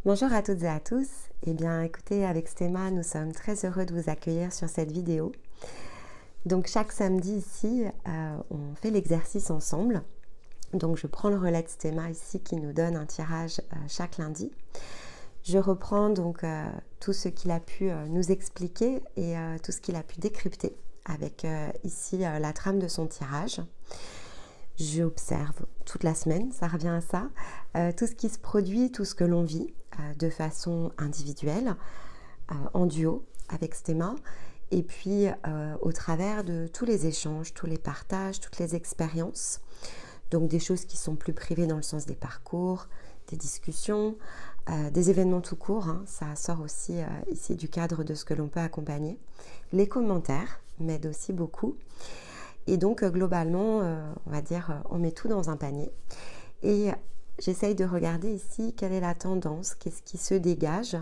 Bonjour à toutes et à tous. Eh bien, écoutez, avec Stéma, nous sommes très heureux de vous accueillir sur cette vidéo. Donc, chaque samedi ici, on fait l'exercice ensemble. Donc, je prends le relais de Stéma ici qui nous donne un tirage chaque lundi. Je reprends donc tout ce qu'il a pu nous expliquer et tout ce qu'il a pu décrypter avec ici la trame de son tirage. J'observe toute la semaine, ça revient à ça, tout ce qui se produit, tout ce que l'on vit de façon individuelle, en duo avec Stéma, et puis au travers de tous les échanges, tous les partages, toutes les expériences, donc des choses qui sont plus privées dans le sens des parcours, des discussions, des événements tout court, hein, ça sort aussi ici du cadre de ce que l'on peut accompagner. Les commentaires m'aident aussi beaucoup. Et donc, globalement, on va dire, on met tout dans un panier. Et j'essaye de regarder ici quelle est la tendance, qu'est-ce qui se dégage,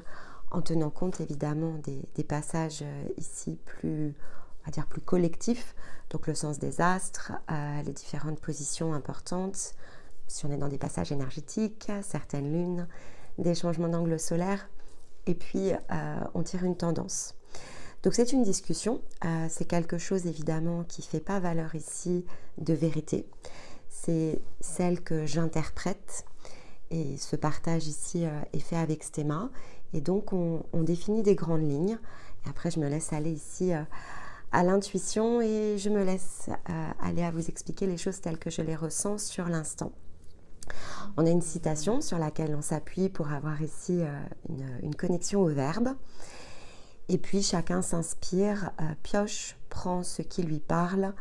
en tenant compte évidemment des passages ici plus, on va dire, plus collectifs. Donc, le sens des astres, les différentes positions importantes. Si on est dans des passages énergétiques, certaines lunes, des changements d'angle solaire. Et puis, on tire une tendance. Donc c'est une discussion, c'est quelque chose évidemment qui ne fait pas valeur ici de vérité, c'est celle que j'interprète et ce partage ici est fait avec Stéma et donc on définit des grandes lignes et après je me laisse aller ici à l'intuition et je me laisse aller à vous expliquer les choses telles que je les ressens sur l'instant. On a une citation sur laquelle on s'appuie pour avoir ici une connexion au verbe. Et puis chacun s'inspire, pioche, prend ce qui lui parle,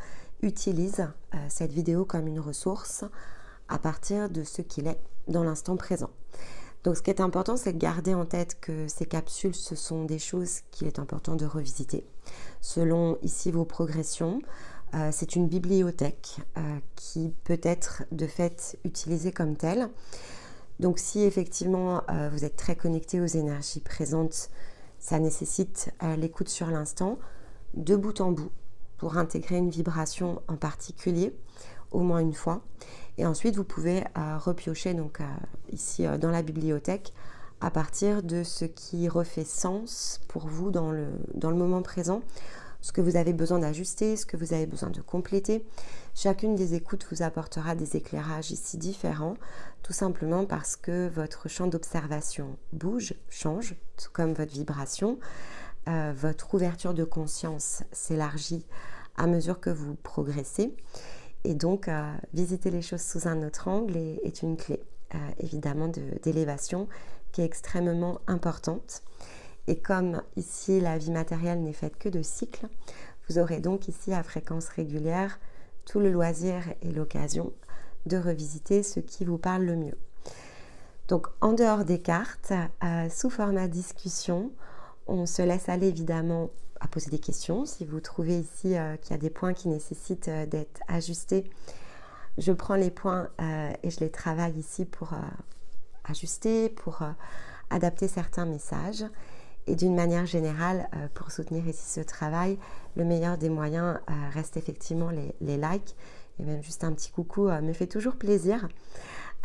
utilise cette vidéo comme une ressource à partir de ce qu'il est dans l'instant présent. Donc ce qui est important, c'est de garder en tête que ces capsules, ce sont des choses qu'il est important de revisiter. Selon ici vos progressions, c'est une bibliothèque qui peut être de fait utilisée comme telle. Donc si effectivement vous êtes très connecté aux énergies présentes, ça nécessite l'écoute sur l'instant, de bout en bout, pour intégrer une vibration en particulier, au moins une fois. Et ensuite, vous pouvez repiocher donc, ici dans la bibliothèque à partir de ce qui refait sens pour vous dans le moment présent, ce que vous avez besoin d'ajuster, ce que vous avez besoin de compléter. Chacune des écoutes vous apportera des éclairages ici différents, tout simplement parce que votre champ d'observation bouge, change, tout comme votre vibration. Votre ouverture de conscience s'élargit à mesure que vous progressez. Et donc, visiter les choses sous un autre angle est une clé, évidemment, d'élévation qui est extrêmement importante. Et comme ici, la vie matérielle n'est faite que de cycles, vous aurez donc ici, à fréquence régulière, tout le loisir et l'occasion de revisiter ce qui vous parle le mieux. Donc, en dehors des cartes, sous format discussion, on se laisse aller évidemment à poser des questions. Si vous trouvez ici qu'il y a des points qui nécessitent d'être ajustés, je prends les points et je les travaille ici pour ajuster, pour adapter certains messages. Et d'une manière générale, pour soutenir ici ce travail, le meilleur des moyens reste effectivement les likes. Et même juste un petit coucou me fait toujours plaisir,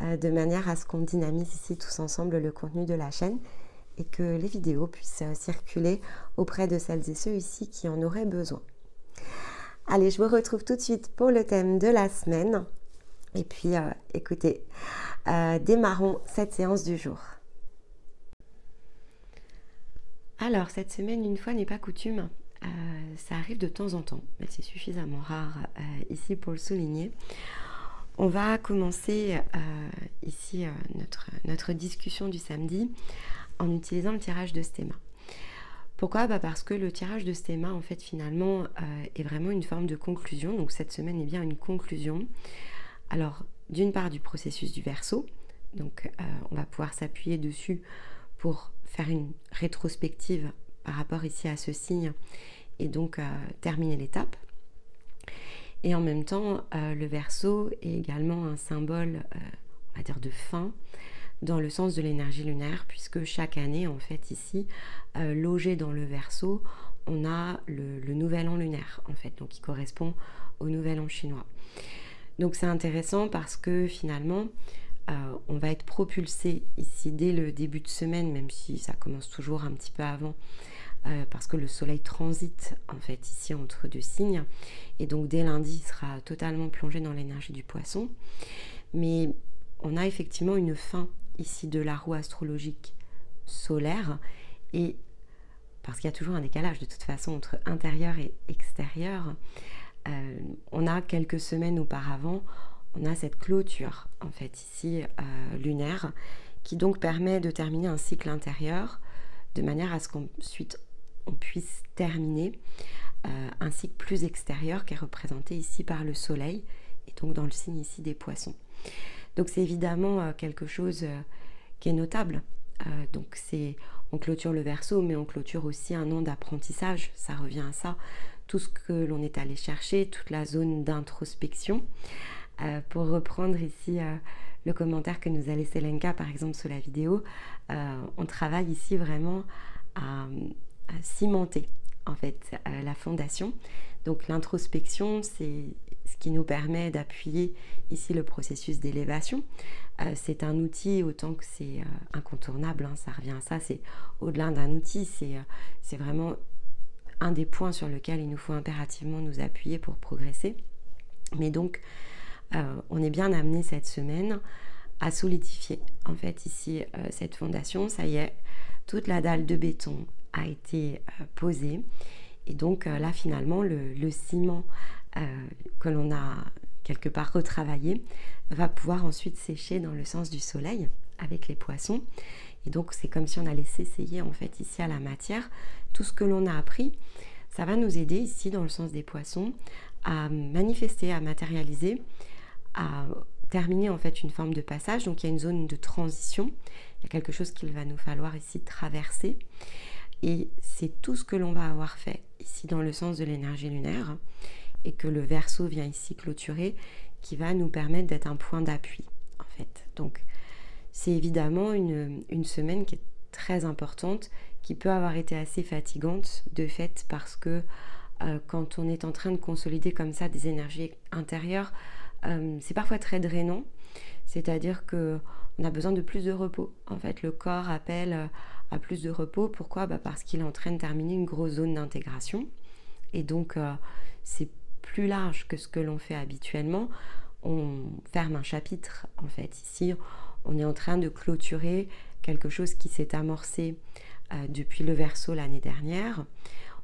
de manière à ce qu'on dynamise ici tous ensemble le contenu de la chaîne et que les vidéos puissent circuler auprès de celles et ceux ici qui en auraient besoin. Allez, je vous retrouve tout de suite pour le thème de la semaine. Et puis, écoutez, démarrons cette séance du jour. Alors, cette semaine, une fois n'est pas coutume, ça arrive de temps en temps, mais c'est suffisamment rare ici pour le souligner. On va commencer ici notre discussion du samedi en utilisant le tirage de Stéma. Pourquoi ? Parce que le tirage de Stéma, en fait, finalement, est vraiment une forme de conclusion. Donc, cette semaine est bien une conclusion. Alors, d'une part, du processus du Verseau. Donc, on va pouvoir s'appuyer dessus pour faire une rétrospective par rapport ici à ce signe et donc terminer l'étape. Et en même temps, le Verseau est également un symbole, on va dire, de fin dans le sens de l'énergie lunaire, puisque chaque année, en fait, ici, logé dans le Verseau, on a le nouvel an lunaire, en fait, donc qui correspond au nouvel an chinois. Donc c'est intéressant parce que finalement, on va être propulsé ici dès le début de semaine, même si ça commence toujours un petit peu avant, parce que le soleil transite en fait ici entre deux signes, et donc dès lundi il sera totalement plongé dans l'énergie du poisson. Mais on a effectivement une fin ici de la roue astrologique solaire, et parce qu'il y a toujours un décalage de toute façon entre intérieur et extérieur, on a quelques semaines auparavant, on a cette clôture en fait ici lunaire, qui donc permet de terminer un cycle intérieur de manière à ce qu'ensuite on puisse terminer un cycle plus extérieur qui est représenté ici par le soleil, et donc dans le signe ici des poissons. Donc c'est évidemment quelque chose qui est notable. Donc on clôture le Verseau, mais on clôture aussi un an d'apprentissage, ça revient à ça, tout ce que l'on est allé chercher, toute la zone d'introspection. Pour reprendre ici le commentaire que nous a laissé Lenka par exemple sous la vidéo, on travaille ici vraiment à cimenter en fait la fondation. Donc l'introspection, c'est ce qui nous permet d'appuyer ici le processus d'élévation. C'est un outil autant que c'est incontournable, hein, ça revient à ça, c'est au-delà d'un outil, c'est vraiment un des points sur lequel il nous faut impérativement nous appuyer pour progresser. Mais donc on est bien amené cette semaine à solidifier en fait ici cette fondation. Ça y est, toute la dalle de béton a été posée, et donc là finalement le ciment que l'on a quelque part retravaillé va pouvoir ensuite sécher dans le sens du soleil avec les poissons, et donc c'est comme si on allait s'essayer en fait ici à la matière. Tout ce que l'on a appris, ça va nous aider ici dans le sens des poissons à manifester, à matérialiser, à terminer en fait une forme de passage. Donc il y a une zone de transition, il y a quelque chose qu'il va nous falloir ici traverser, et c'est tout ce que l'on va avoir fait ici dans le sens de l'énergie lunaire, et que le Verseau vient ici clôturer, qui va nous permettre d'être un point d'appui en fait. Donc c'est évidemment une semaine qui est très importante, qui peut avoir été assez fatigante de fait, parce que quand on est en train de consolider comme ça des énergies intérieures, c'est parfois très drainant, c'est-à-dire que on a besoin de plus de repos. En fait, le corps appelle à plus de repos. Pourquoi ? Parce qu'il est en train de terminer une grosse zone d'intégration, et donc c'est plus large que ce que l'on fait habituellement. On ferme un chapitre en fait. Ici, on est en train de clôturer quelque chose qui s'est amorcé depuis le Verseau l'année dernière.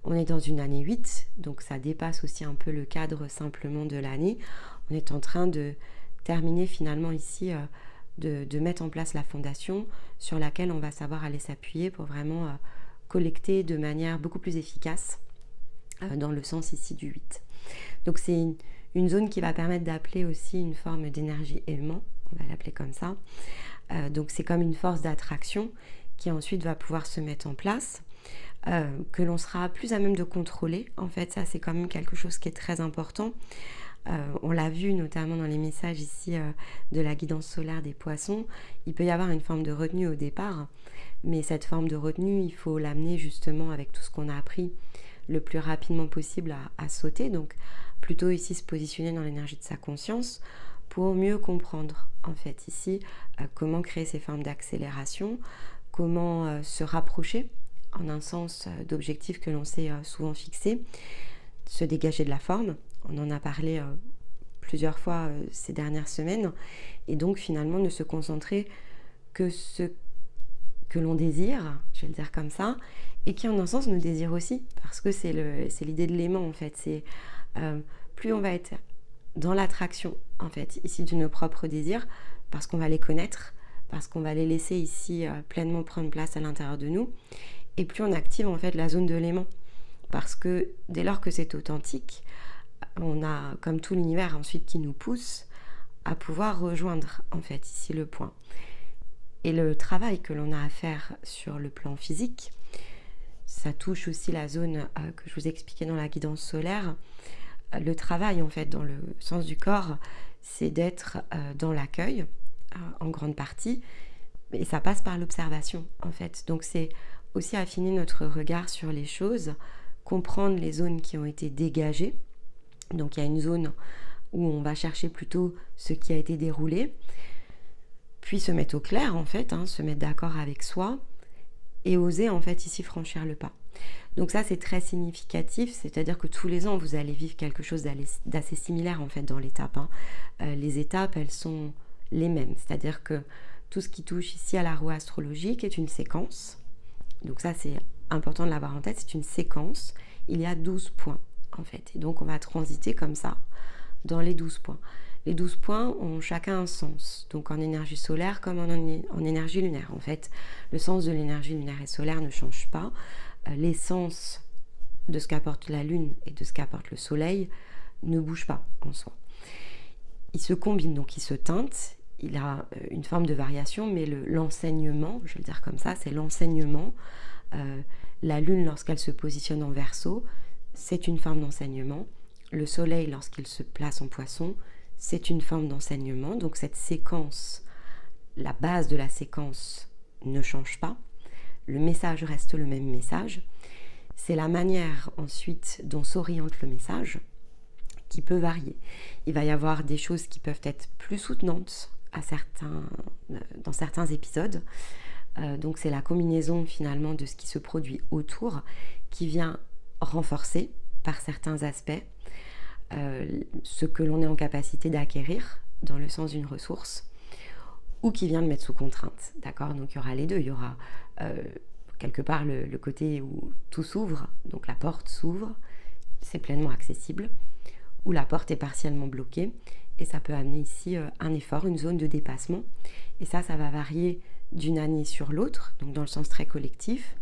On est dans une année 8, donc ça dépasse aussi un peu le cadre simplement de l'année. On est en train de terminer finalement ici, de mettre en place la fondation sur laquelle on va savoir aller s'appuyer pour vraiment collecter de manière beaucoup plus efficace dans le sens ici du 8. Donc c'est une zone qui va permettre d'appeler aussi une forme d'énergie aimant, on va l'appeler comme ça. Donc c'est comme une force d'attraction qui ensuite va pouvoir se mettre en place, que l'on sera plus à même de contrôler. En fait, ça c'est quand même quelque chose qui est très important. On l'a vu notamment dans les messages ici de la guidance solaire des poissons, il peut y avoir une forme de retenue au départ, mais cette forme de retenue, il faut l'amener justement avec tout ce qu'on a appris le plus rapidement possible à sauter, donc plutôt ici se positionner dans l'énergie de sa conscience pour mieux comprendre en fait ici comment créer ces formes d'accélération, comment se rapprocher en un sens d'objectifs que l'on s'est souvent fixés, se dégager de la forme. On en a parlé plusieurs fois ces dernières semaines, et donc finalement ne se concentrer que ce que l'on désire, je vais le dire comme ça, et qui en un sens nous désire aussi, parce que c'est l'idée de l'aimant en fait. C'est plus on va être dans l'attraction en fait ici de nos propres désirs, parce qu'on va les connaître, parce qu'on va les laisser ici pleinement prendre place à l'intérieur de nous, et plus on active en fait la zone de l'aimant, parce que dès lors que c'est authentique, on a comme tout l'univers ensuite qui nous pousse à pouvoir rejoindre en fait ici le point. Et le travail que l'on a à faire sur le plan physique, ça touche aussi la zone que je vous expliquais dans la guidance solaire. Le travail en fait dans le sens du corps, c'est d'être dans l'accueil en grande partie, et ça passe par l'observation en fait. Donc c'est aussi affiner notre regard sur les choses, comprendre les zones qui ont été dégagées. Donc il y a une zone où on va chercher plutôt ce qui a été déroulé, puis se mettre au clair en fait, hein, se mettre d'accord avec soi et oser en fait ici franchir le pas. Donc ça c'est très significatif, c'est-à-dire que tous les ans vous allez vivre quelque chose d'assez similaire en fait dans l'étape, hein. Les étapes elles sont les mêmes, c'est-à-dire que tout ce qui touche ici à la roue astrologique est une séquence. Donc ça c'est important de l'avoir en tête, c'est une séquence, il y a 12 points en fait, et donc on va transiter comme ça dans les 12 points. Les 12 points ont chacun un sens, donc en énergie solaire comme en énergie lunaire. En fait, le sens de l'énergie lunaire et solaire ne change pas. L'essence de ce qu'apporte la Lune et de ce qu'apporte le Soleil ne bouge pas en soi. Ils se combinent, donc ils se teintent. Il a une forme de variation, mais l'enseignement, je vais le dire comme ça, c'est l'enseignement. La Lune, lorsqu'elle se positionne en Verseau, c'est une forme d'enseignement. Le Soleil, lorsqu'il se place en Poisson, c'est une forme d'enseignement. Donc cette séquence, la base de la séquence ne change pas. Le message reste le même message. C'est la manière ensuite dont s'oriente le message qui peut varier. Il va y avoir des choses qui peuvent être plus soutenantes dans certains épisodes. Donc c'est la combinaison finalement de ce qui se produit autour qui vient renforcer par certains aspects ce que l'on est en capacité d'acquérir dans le sens d'une ressource ou qui vient de mettre sous contrainte, d'accord? Donc il y aura les deux, il y aura quelque part le côté où tout s'ouvre, donc la porte s'ouvre, c'est pleinement accessible, ou la porte est partiellement bloquée et ça peut amener ici un effort, une zone de dépassement, et ça va varier d'une année sur l'autre, donc dans le sens très collectif,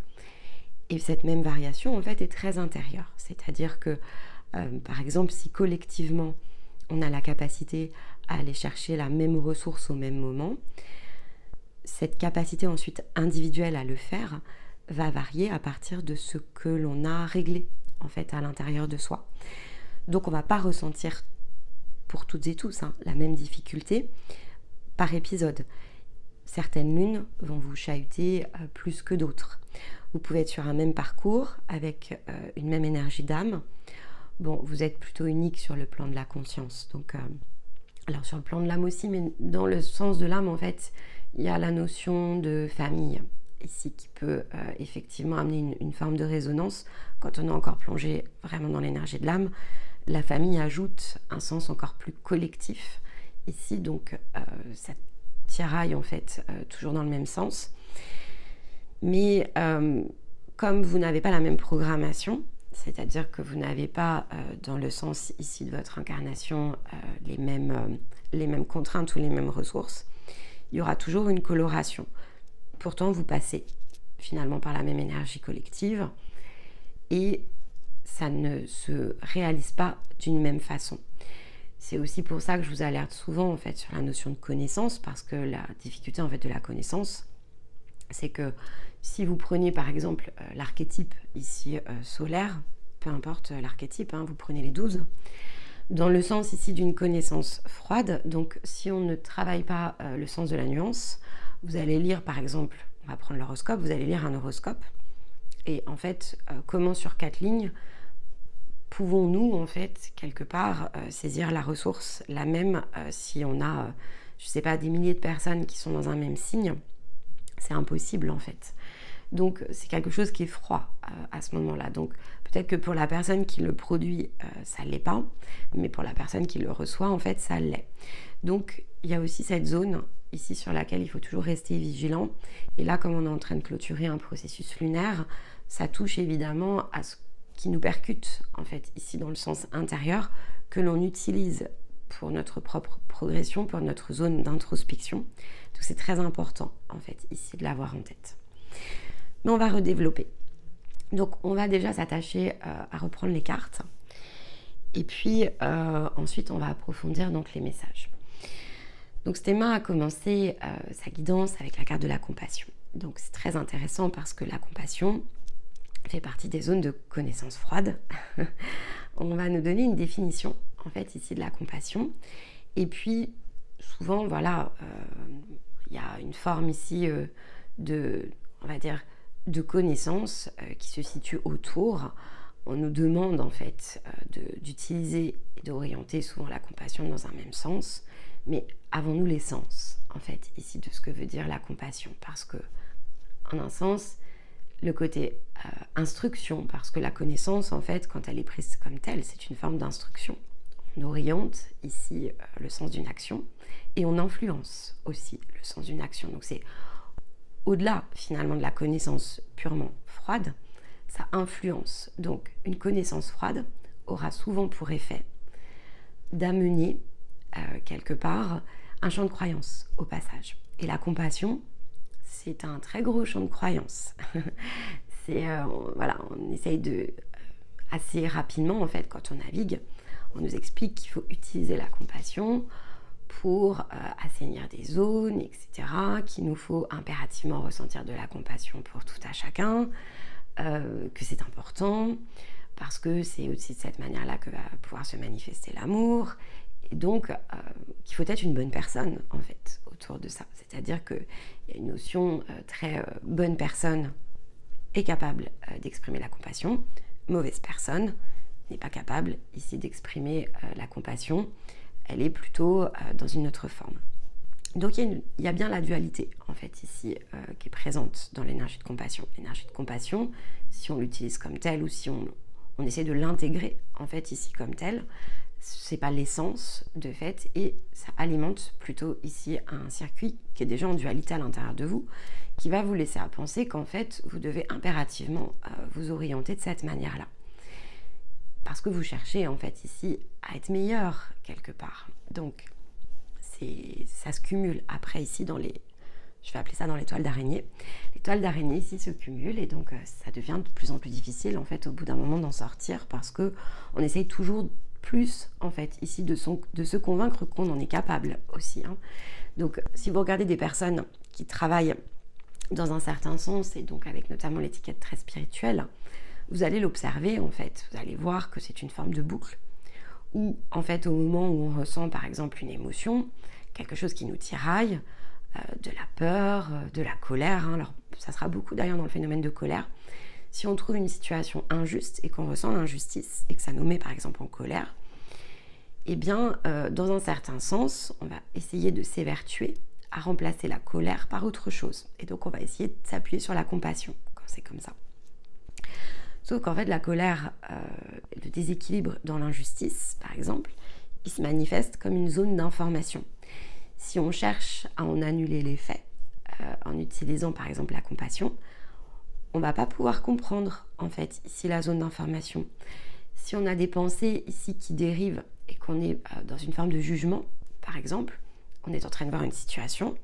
et cette même variation en fait est très intérieure, c'est-à-dire que par exemple si collectivement on a la capacité à aller chercher la même ressource au même moment, cette capacité ensuite individuelle à le faire va varier à partir de ce que l'on a réglé en fait à l'intérieur de soi. Donc on ne va pas ressentir pour toutes et tous la même difficulté par épisode. Certaines lunes vont vous chahuter plus que d'autres. Vous pouvez être sur un même parcours avec une même énergie d'âme. Bon, vous êtes plutôt unique sur le plan de la conscience. Donc, alors sur le plan de l'âme aussi, mais dans le sens de l'âme, en fait, il y a la notion de famille ici qui peut effectivement amener une forme de résonance. Quand on est encore plongé vraiment dans l'énergie de l'âme, la famille ajoute un sens encore plus collectif ici. Donc, ça tiraille en fait toujours dans le même sens. Mais comme vous n'avez pas la même programmation, c'est-à-dire que vous n'avez pas dans le sens ici de votre incarnation les mêmes contraintes ou les mêmes ressources, il y aura toujours une coloration. Pourtant, vous passez finalement par la même énergie collective et ça ne se réalise pas d'une même façon. C'est aussi pour ça que je vous alerte souvent en fait sur la notion de connaissance, parce que la difficulté en fait de la connaissance, c'est que si vous prenez par exemple l'archétype ici solaire, peu importe l'archétype, vous prenez les 12, dans le sens ici d'une connaissance froide, donc si on ne travaille pas le sens de la nuance, vous allez lire par exemple, on va prendre l'horoscope, vous allez lire un horoscope, et en fait, comment sur 4 lignes pouvons-nous en fait quelque part saisir la ressource la même si on a, je sais pas, des milliers de personnes qui sont dans un même signe? C'est impossible en fait. Donc c'est quelque chose qui est froid à ce moment-là. Donc peut-être que pour la personne qui le produit, ça ne l'est pas, mais pour la personne qui le reçoit, en fait, ça l'est. Donc il y a aussi cette zone ici sur laquelle il faut toujours rester vigilant. Et là, comme on est en train de clôturer un processus lunaire, ça touche évidemment à ce qui nous percute, en fait, ici dans le sens intérieur, que l'on utilise pour notre propre progression, pour notre zone d'introspection. Donc c'est très important, en fait, ici de l'avoir en tête. Mais on va redévelopper. Donc on va déjà s'attacher à reprendre les cartes. Et puis ensuite, on va approfondir donc les messages. Donc Stéma a commencé sa guidance avec la carte de la compassion. Donc c'est très intéressant parce que la compassion fait partie des zones de connaissance froide. On va nous donner une définition, en fait, ici de la compassion. Et puis, souvent, voilà, il y a une forme ici on va dire, de connaissance qui se situe autour. On nous demande, en fait, d'utiliser et d'orienter souvent la compassion dans un même sens. Mais avons-nous l'essence, en fait, ici, de ce que veut dire la compassion? Parce que, en un sens, le côté instruction, parce que la connaissance, en fait, quand elle est prise comme telle, c'est une forme d'instruction. On oriente ici le sens d'une action et on influence aussi le sens d'une action. Donc c'est au-delà finalement de la connaissance purement froide, ça influence. Donc une connaissance froide aura souvent pour effet d'amener quelque part un champ de croyance au passage. Et la compassion, c'est un très gros champ de croyance. Voilà, on essaye de assez rapidement en fait quand on navigue, on nous explique qu'il faut utiliser la compassion pour assainir des zones, etc. Qu'il nous faut impérativement ressentir de la compassion pour tout à chacun, que c'est important parce que c'est aussi de cette manière-là que va pouvoir se manifester l'amour. Et donc, qu'il faut être une bonne personne, en fait, autour de ça. C'est-à-dire qu'il y a une notion très bonne personne est capable d'exprimer la compassion, mauvaise personne n'est pas capable ici d'exprimer la compassion, elle est plutôt dans une autre forme. Donc il y a bien la dualité, en fait, ici, qui est présente dans l'énergie de compassion. L'énergie de compassion, si on l'utilise comme telle ou si on essaie de l'intégrer, en fait, ici comme telle, c'est pas l'essence de fait et ça alimente plutôt ici un circuit qui est déjà en dualité à l'intérieur de vous qui va vous laisser à penser qu'en fait vous devez impérativement vous orienter de cette manière-là parce que vous cherchez en fait ici à être meilleur quelque part. Donc ça se cumule après ici dans les, je vais appeler ça dans les toiles d'araignée. Les toiles d'araignée ici se cumulent et donc ça devient de plus en plus difficile en fait au bout d'un moment d'en sortir parce que on essaye toujours plus en fait ici de se convaincre qu'on en est capable aussi. Donc si vous regardez des personnes qui travaillent dans un certain sens et donc avec notamment l'étiquette très spirituelle, vous allez l'observer en fait, vous allez voir que c'est une forme de boucle où en fait au moment où on ressent par exemple une émotion, quelque chose qui nous tiraille, de la peur, de la colère, alors ça sera beaucoup d'ailleurs dans le phénomène de colère. Si on trouve une situation injuste et qu'on ressent l'injustice et que ça nous met par exemple en colère, eh bien, dans un certain sens, on va essayer de s'évertuer à remplacer la colère par autre chose. Et donc, on va essayer de s'appuyer sur la compassion quand c'est comme ça. Sauf qu'en fait, la colère, le déséquilibre dans l'injustice, par exemple, il se manifeste comme une zone d'information. Si on cherche à en annuler l'effet en utilisant par exemple la compassion, on ne va pas pouvoir comprendre en fait ici la zone d'information. Si on a des pensées ici qui dérivent et qu'on est dans une forme de jugement, par exemple, on est en train de voir une situation,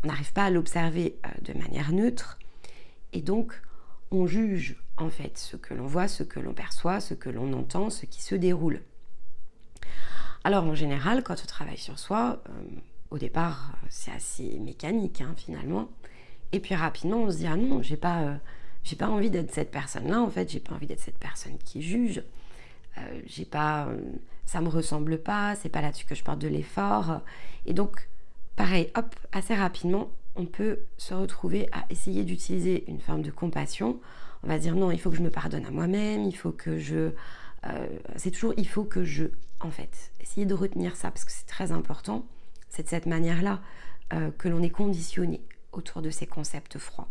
on n'arrive pas à l'observer de manière neutre et donc on juge en fait ce que l'on voit, ce que l'on perçoit, ce que l'on entend, ce qui se déroule. Alors en général, quand on travaille sur soi, au départ c'est assez mécanique finalement, et puis rapidement on se dit ah non, j'ai pas envie d'être cette personne-là, en fait, j'ai pas envie d'être cette personne qui juge, ça me ressemble pas, c'est pas là-dessus que je porte de l'effort. Et donc, pareil, hop, assez rapidement, on peut se retrouver à essayer d'utiliser une forme de compassion. On va dire non, il faut que je me pardonne à moi-même, il faut que je... c'est toujours il faut que je... En fait, essayer de retenir ça, parce que c'est très important. C'est de cette manière-là que l'on est conditionné autour de ces concepts froids.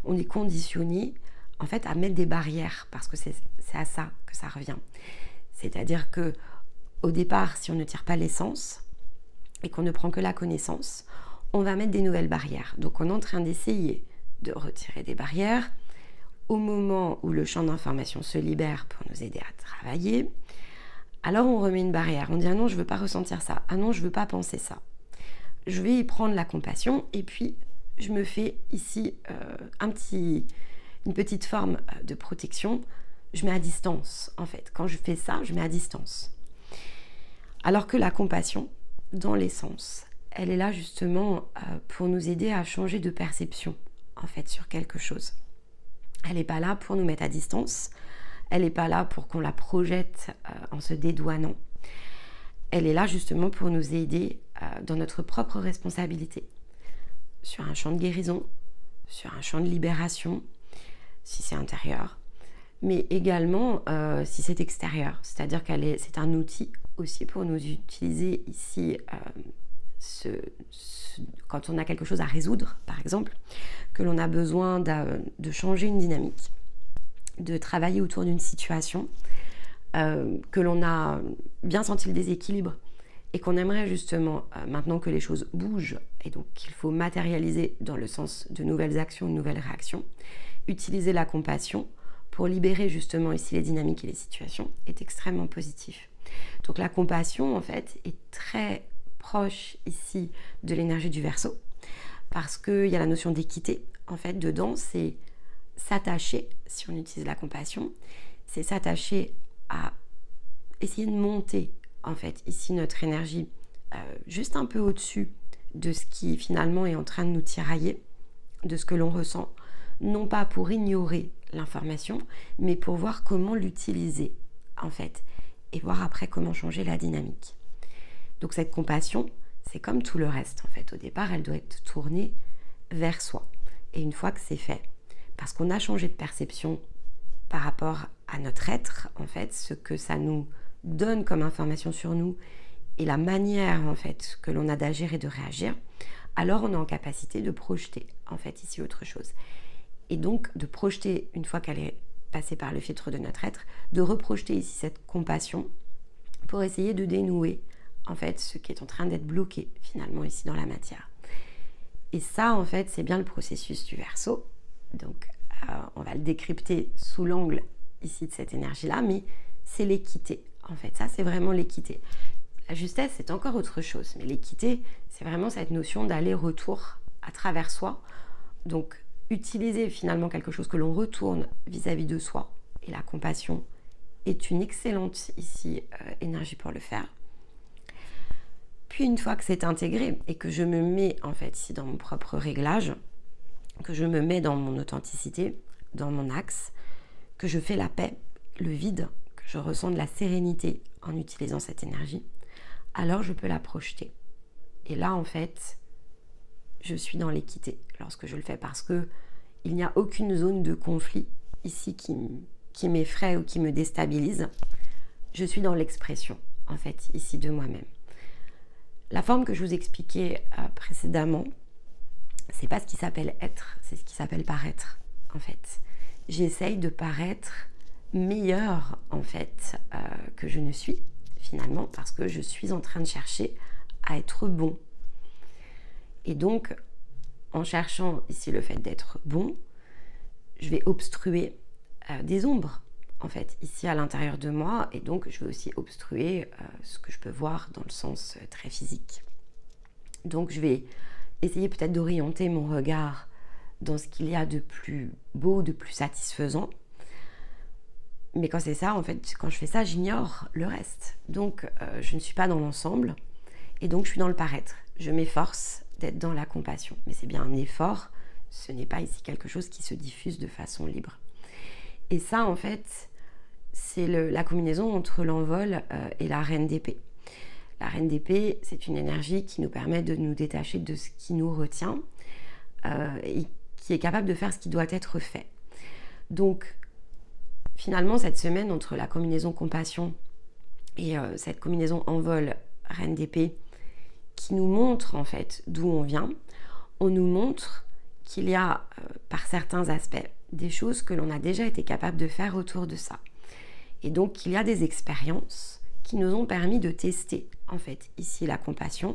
On est conditionné en fait à mettre des barrières parce que c'est à ça que ça revient. C'est-à-dire que au départ, si on ne tire pas l'essence et qu'on ne prend que la connaissance, on va mettre des nouvelles barrières. Donc on est en train d'essayer de retirer des barrières. Au moment où le champ d'information se libère pour nous aider à travailler, alors on remet une barrière. On dit ah non, je ne veux pas ressentir ça. Ah non, je ne veux pas penser ça. Je vais y prendre la compassion et puis je me fais ici une petite forme de protection. Je mets à distance, en fait. Quand je fais ça, je mets à distance. Alors que la compassion, dans l'essence, elle est là justement pour nous aider à changer de perception, en fait, sur quelque chose. Elle n'est pas là pour nous mettre à distance. Elle n'est pas là pour qu'on la projette en se dédouanant. Elle est là justement pour nous aider dans notre propre responsabilité. Sur un champ de guérison, sur un champ de libération, si c'est intérieur, mais également si c'est extérieur. C'est-à-dire c'est un outil aussi pour nous utiliser ici quand on a quelque chose à résoudre, par exemple, que l'on a besoin de changer une dynamique, de travailler autour d'une situation, que l'on a bien senti le déséquilibre et qu'on aimerait justement, maintenant que les choses bougent, et donc qu'il faut matérialiser dans le sens de nouvelles actions, de nouvelles réactions, utiliser la compassion pour libérer justement ici les dynamiques et les situations est extrêmement positif. Donc la compassion en fait est très proche ici de l'énergie du Verseau parce qu'il y a la notion d'équité en fait dedans, c'est s'attacher, si on utilise la compassion, c'est s'attacher à essayer de monter en fait ici notre énergie juste un peu au-dessus de ce qui finalement est en train de nous tirailler, de ce que l'on ressent, non pas pour ignorer l'information, mais pour voir comment l'utiliser en fait, et voir après comment changer la dynamique. Donc cette compassion, c'est comme tout le reste en fait. Au départ, elle doit être tournée vers soi. Et une fois que c'est fait, parce qu'on a changé de perception par rapport à notre être, en fait, ce que ça nous donne comme information sur nous et la manière en fait que l'on a d'agir et de réagir, alors on est en capacité de projeter en fait ici autre chose. Et donc de projeter, une fois qu'elle est passée par le filtre de notre être, de reprojeter ici cette compassion pour essayer de dénouer en fait ce qui est en train d'être bloqué finalement ici dans la matière. Et ça en fait c'est bien le processus du Verseau. Donc on va le décrypter sous l'angle ici de cette énergie là, mais c'est l'équité en fait, ça c'est vraiment l'équité. La justesse c'est encore autre chose, mais l'équité c'est vraiment cette notion d'aller-retour à travers soi, donc utiliser finalement quelque chose que l'on retourne vis-à-vis de soi, et la compassion est une excellente ici énergie pour le faire. Puis une fois que c'est intégré et que je me mets en fait ici dans mon propre réglage, que je me mets dans mon authenticité, dans mon axe, que je fais la paix, le vide, que je ressens de la sérénité en utilisant cette énergie, alors je peux la projeter. Et là en fait, je suis dans l'équité lorsque je le fais parce que il n'y a aucune zone de conflit ici qui m'effraie ou qui me déstabilise. Je suis dans l'expression en fait ici de moi-même. La forme que je vous expliquais précédemment, c'est pas ce qui s'appelle être, c'est ce qui s'appelle paraître en fait. J'essaye de paraître meilleure en fait que je ne suis finalement parce que je suis en train de chercher à être bon. Et donc en cherchant ici le fait d'être bon, je vais obstruer des ombres en fait ici à l'intérieur de moi, et donc je vais aussi obstruer ce que je peux voir dans le sens très physique. Donc je vais essayer peut-être d'orienter mon regard dans ce qu'il y a de plus beau, de plus satisfaisant. Mais quand c'est ça, en fait, quand je fais ça, j'ignore le reste. Donc je ne suis pas dans l'ensemble, et donc je suis dans le paraître. Je m'efforce d'être dans la compassion, mais c'est bien un effort, ce n'est pas ici quelque chose qui se diffuse de façon libre. Et ça, en fait, c'est la combinaison entre l'envol et la reine d'épée. La reine d'épée, c'est une énergie qui nous permet de nous détacher de ce qui nous retient et qui est capable de faire ce qui doit être fait. Donc, finalement, cette semaine, entre la combinaison compassion et cette combinaison envol reine d'épée, qui nous montre en fait d'où on vient, on nous montre qu'il y a par certains aspects des choses que l'on a déjà été capable de faire autour de ça. Et donc il y a des expériences qui nous ont permis de tester en fait ici la compassion,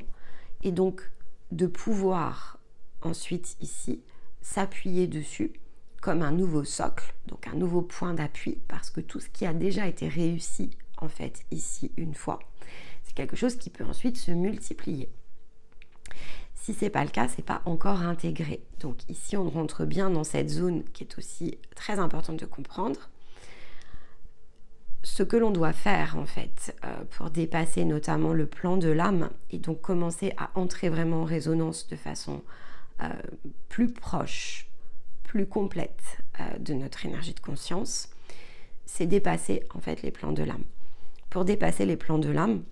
et donc de pouvoir ensuite ici s'appuyer dessus comme un nouveau socle, donc un nouveau point d'appui, parce que tout ce qui a déjà été réussi en fait ici une fois, c'est quelque chose qui peut ensuite se multiplier. Si ce n'est pas le cas, c'est pas encore intégré. Donc ici, on rentre bien dans cette zone qui est aussi très importante de comprendre. Ce que l'on doit faire en fait pour dépasser notamment le plan de l'âme et donc commencer à entrer vraiment en résonance de façon plus proche, plus complète de notre énergie de conscience, c'est dépasser en fait les plans de l'âme. Pour dépasser les plans de l'âme,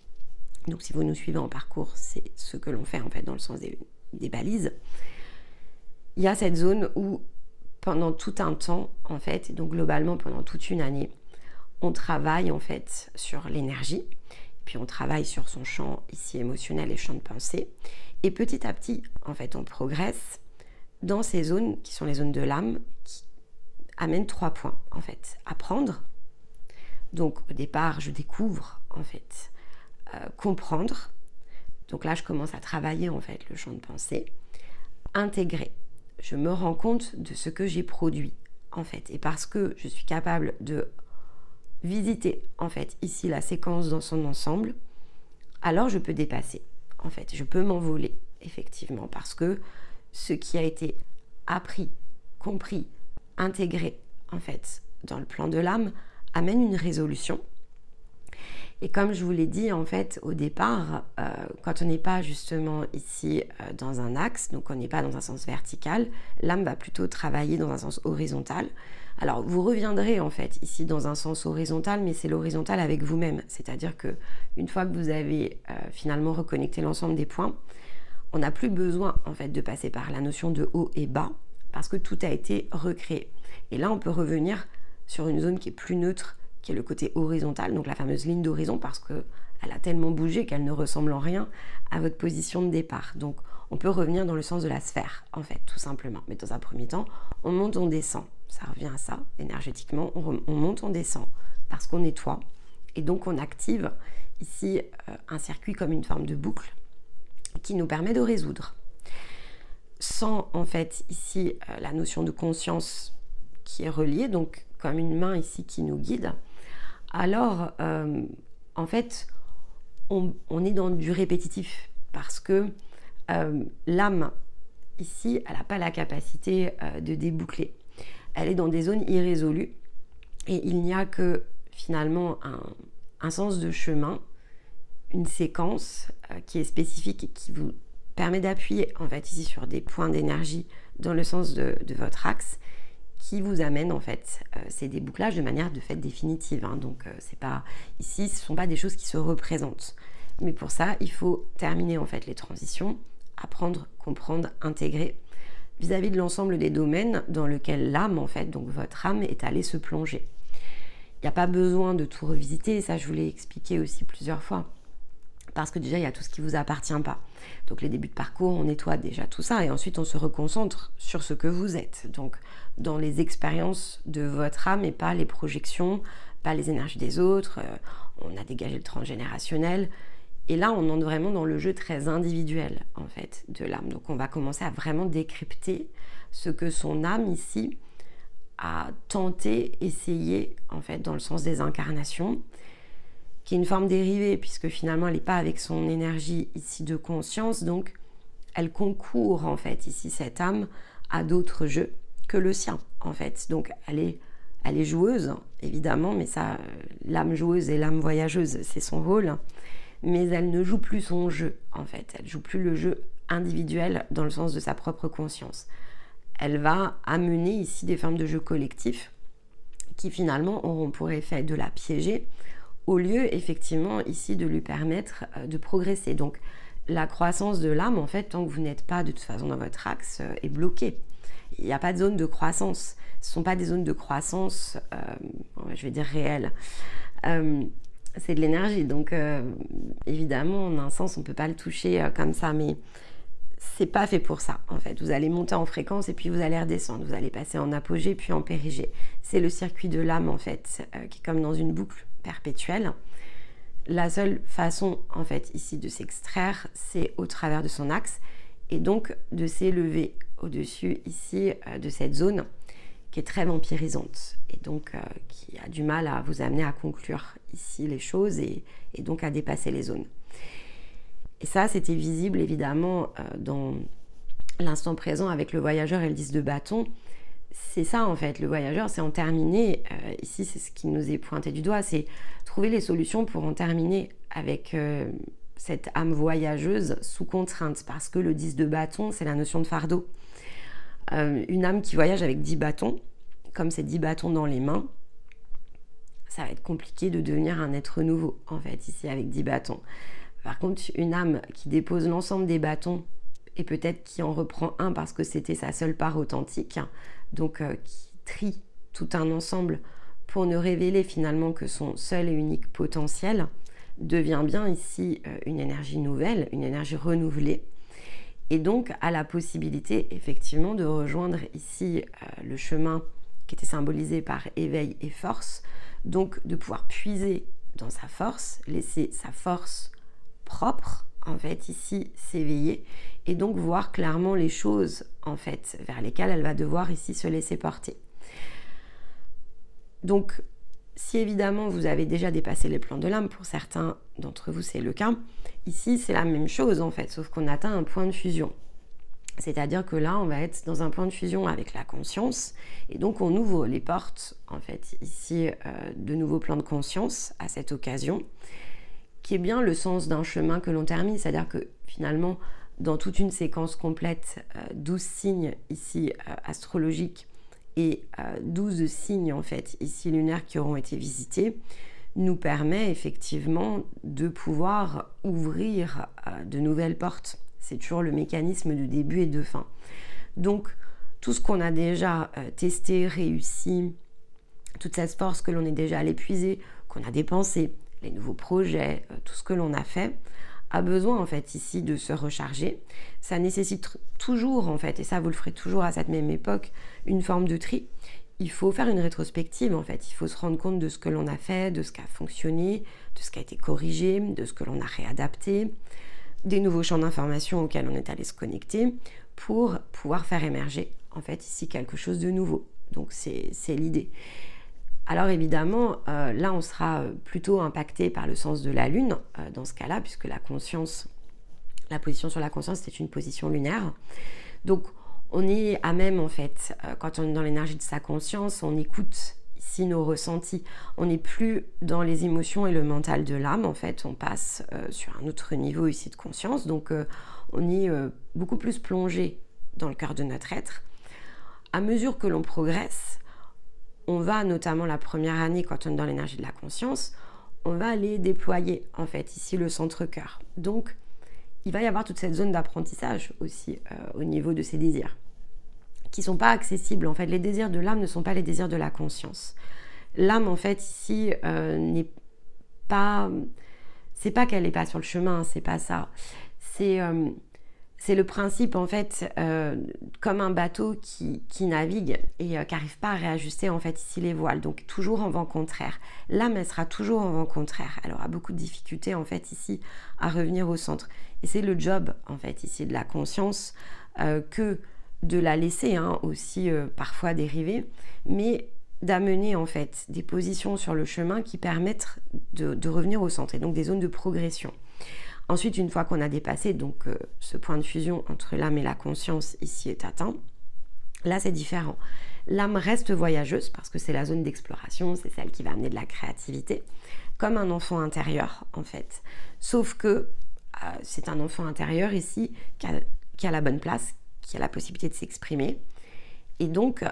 donc si vous nous suivez en parcours, c'est ce que l'on fait en fait dans le sens des balises, il y a cette zone où pendant tout un temps en fait, et donc globalement pendant toute une année, on travaille en fait sur l'énergie, puis on travaille sur son champ ici émotionnel et champ de pensée. Et petit à petit, en fait, on progresse dans ces zones qui sont les zones de l'âme qui amènent 3 points, en fait. Apprendre. Donc, au départ, je découvre, en fait, comprendre. Donc là, je commence à travailler, en fait, le champ de pensée. Intégrer. Je me rends compte de ce que j'ai produit, en fait. Et parce que je suis capable de visiter, en fait, ici, la séquence dans son ensemble, alors je peux dépasser, en fait. Je peux m'envoler, effectivement, parce que ce qui a été appris, compris, intégré, en fait, dans le plan de l'âme, amène une résolution. Et comme je vous l'ai dit, en fait, au départ, quand on n'est pas justement ici dans un axe, donc on n'est pas dans un sens vertical, l'âme va plutôt travailler dans un sens horizontal. Alors, vous reviendrez en fait ici dans un sens horizontal, mais c'est l'horizontal avec vous-même. C'est-à-dire que une fois que vous avez finalement reconnecté l'ensemble des points, on n'a plus besoin en fait de passer par la notion de haut et bas, parce que tout a été recréé. Et là, on peut revenir sur une zone qui est plus neutre, qui est le côté horizontal, donc la fameuse ligne d'horizon, parce qu'elle a tellement bougé qu'elle ne ressemble en rien à votre position de départ. Donc on peut revenir dans le sens de la sphère, en fait, tout simplement. Mais dans un premier temps, on monte, on descend. Ça revient à ça, énergétiquement, on monte, on descend, parce qu'on nettoie. Et donc on active ici un circuit comme une forme de boucle qui nous permet de résoudre. Sans, en fait, ici, la notion de conscience qui est reliée, donc comme une main ici qui nous guide, alors, en fait, on est dans du répétitif parce que l'âme, ici, elle n'a pas la capacité de déboucler. Elle est dans des zones irrésolues et il n'y a que, finalement, un sens de chemin, une séquence qui est spécifique et qui vous permet d'appuyer, en fait, ici, sur des points d'énergie dans le sens de votre axe, qui vous amène en fait ces débouclages de manière de fait définitive. Hein. Donc c'est pas ici, ce ne sont pas des choses qui se représentent. Mais pour ça, il faut terminer en fait les transitions, apprendre, comprendre, intégrer vis-à-vis de l'ensemble des domaines dans lesquels l'âme en fait, donc votre âme est allée se plonger. Il n'y a pas besoin de tout revisiter, ça je vous l'ai expliqué aussi plusieurs fois. Parce que déjà, il y a tout ce qui ne vous appartient pas. Donc les débuts de parcours, on nettoie déjà tout ça et ensuite on se reconcentre sur ce que vous êtes. Donc dans les expériences de votre âme et pas les projections, pas les énergies des autres. On a dégagé le transgénérationnel. Et là, on entre vraiment dans le jeu très individuel, en fait, de l'âme. Donc on va commencer à vraiment décrypter ce que son âme ici a tenté, essayé, en fait, dans le sens des incarnations, qui est une forme dérivée, puisque finalement, elle n'est pas avec son énergie ici de conscience, donc elle concourt, en fait, ici, cette âme, à d'autres jeux que le sien, en fait. Donc, elle est joueuse, évidemment, mais ça, l'âme joueuse et l'âme voyageuse, c'est son rôle, mais elle ne joue plus son jeu, en fait. Elle joue plus le jeu individuel dans le sens de sa propre conscience. Elle va amener ici des formes de jeux collectifs qui, finalement, auront pour effet de la piéger, au lieu effectivement ici de lui permettre de progresser. Donc la croissance de l'âme, en fait, tant que vous n'êtes pas de toute façon dans votre axe, est bloquée. Il n'y a pas de zone de croissance. Ce ne sont pas des zones de croissance, je vais dire réelles. C'est de l'énergie. Donc évidemment, en un sens, on ne peut pas le toucher comme ça, mais c'est pas fait pour ça, en fait. Vous allez monter en fréquence et puis vous allez redescendre. Vous allez passer en apogée puis en périgée. C'est le circuit de l'âme, en fait, qui est comme dans une boucle perpétuelle. La seule façon, en fait, ici de s'extraire, c'est au travers de son axe et donc de s'élever au-dessus, ici, de cette zone qui est très vampirisante et donc qui a du mal à vous amener à conclure ici les choses et donc à dépasser les zones. Et ça, c'était visible, évidemment, dans l'instant présent avec le voyageur et le 10 de bâton. C'est ça, en fait, le voyageur, c'est en terminer, ici c'est ce qui nous est pointé du doigt, c'est trouver les solutions pour en terminer avec cette âme voyageuse sous contrainte, parce que le 10 de bâton, c'est la notion de fardeau. Une âme qui voyage avec 10 bâtons, comme c'est 10 bâtons dans les mains, ça va être compliqué de devenir un être nouveau, en fait, ici avec 10 bâtons. Par contre, une âme qui dépose l'ensemble des bâtons, et peut-être qui en reprend un parce que c'était sa seule part authentique, donc qui trie tout un ensemble pour ne révéler finalement que son seul et unique potentiel, devient bien ici une énergie nouvelle, une énergie renouvelée, et donc a la possibilité effectivement de rejoindre ici le chemin qui était symbolisé par éveil et force, donc de pouvoir puiser dans sa force, laisser sa force propre en fait ici s'éveiller, et donc voir clairement les choses en fait vers lesquelles elle va devoir ici se laisser porter. Donc si évidemment vous avez déjà dépassé les plans de l'âme, pour certains d'entre vous c'est le cas, ici c'est la même chose en fait, sauf qu'on atteint un point de fusion. C'est-à-dire que là, on va être dans un point de fusion avec la conscience, et donc on ouvre les portes, en fait, ici, de nouveaux plans de conscience à cette occasion, qui est bien le sens d'un chemin que l'on termine, c'est-à-dire que finalement, dans toute une séquence complète, 12 signes ici astrologiques et 12 signes, en fait, ici lunaires qui auront été visités, nous permet effectivement de pouvoir ouvrir de nouvelles portes. C'est toujours le mécanisme de début et de fin. Donc, tout ce qu'on a déjà testé, réussi, toute cette force que l'on est déjà allé puiser, qu'on a dépensé, les nouveaux projets, tout ce que l'on a fait, a besoin en fait ici de se recharger. Ça nécessite toujours en fait, et ça vous le ferez toujours à cette même époque, une forme de tri. Il faut faire une rétrospective en fait, il faut se rendre compte de ce que l'on a fait, de ce qui a fonctionné, de ce qui a été corrigé, de ce que l'on a réadapté, des nouveaux champs d'information auxquels on est allé se connecter pour pouvoir faire émerger en fait ici quelque chose de nouveau. Donc c'est l'idée. Alors évidemment, là on sera plutôt impacté par le sens de la lune dans ce cas-là, puisque la conscience, la position sur la conscience, c'est une position lunaire. Donc on est à même en fait, quand on est dans l'énergie de sa conscience, on écoute ici nos ressentis. On n'est plus dans les émotions et le mental de l'âme, en fait, on passe sur un autre niveau ici de conscience, donc on est beaucoup plus plongé dans le cœur de notre être. À mesure que l'on progresse, on va, notamment la première année, quand on est dans l'énergie de la conscience, on va aller déployer, en fait, ici le centre-cœur. Donc, il va y avoir toute cette zone d'apprentissage aussi au niveau de ces désirs, qui ne sont pas accessibles. En fait, les désirs de l'âme ne sont pas les désirs de la conscience. L'âme, en fait, ici, n'est pas... C'est pas qu'elle n'est pas sur le chemin, c'est pas ça. C'est le principe, en fait, comme un bateau qui navigue et qui n'arrive pas à réajuster, en fait, ici les voiles. Donc, toujours en vent contraire. L'âme, elle sera toujours en vent contraire. Elle aura beaucoup de difficultés, en fait, ici, à revenir au centre. Et c'est le job, en fait, ici, de la conscience, que de la laisser aussi parfois dériver, mais d'amener, en fait, des positions sur le chemin qui permettent de revenir au centre, et donc des zones de progression. Ensuite, une fois qu'on a dépassé donc ce point de fusion entre l'âme et la conscience ici est atteint, là c'est différent. L'âme reste voyageuse parce que c'est la zone d'exploration, c'est celle qui va amener de la créativité, comme un enfant intérieur en fait. Sauf que c'est un enfant intérieur ici qui a la bonne place, qui a la possibilité de s'exprimer et donc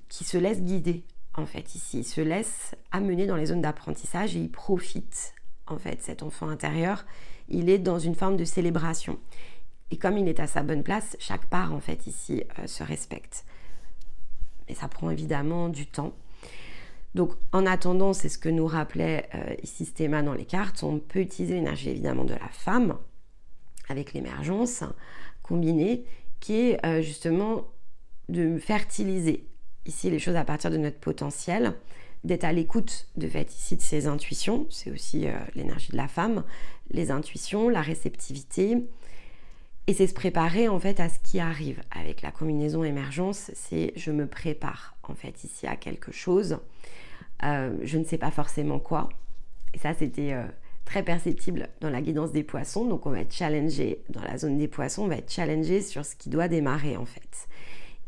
qui se laisse guider en fait ici, il se laisse amener dans les zones d'apprentissage et il profite en fait cet enfant intérieur. Il est dans une forme de célébration. Et comme il est à sa bonne place, chaque part, en fait, ici, se respecte. Mais ça prend évidemment du temps. Donc, en attendant, c'est ce que nous rappelait ici Stéma dans les cartes, on peut utiliser l'énergie, évidemment, de la femme, avec l'émergence combinée, qui est justement de fertiliser ici les choses à partir de notre potentiel, d'être à l'écoute de fait ici de ses intuitions, c'est aussi l'énergie de la femme, les intuitions, la réceptivité, et c'est se préparer en fait à ce qui arrive. Avec la combinaison émergence, c'est je me prépare en fait ici à quelque chose, je ne sais pas forcément quoi, et ça c'était très perceptible dans la guidance des poissons, donc on va être challengé dans la zone des poissons, on va être challengé sur ce qui doit démarrer en fait.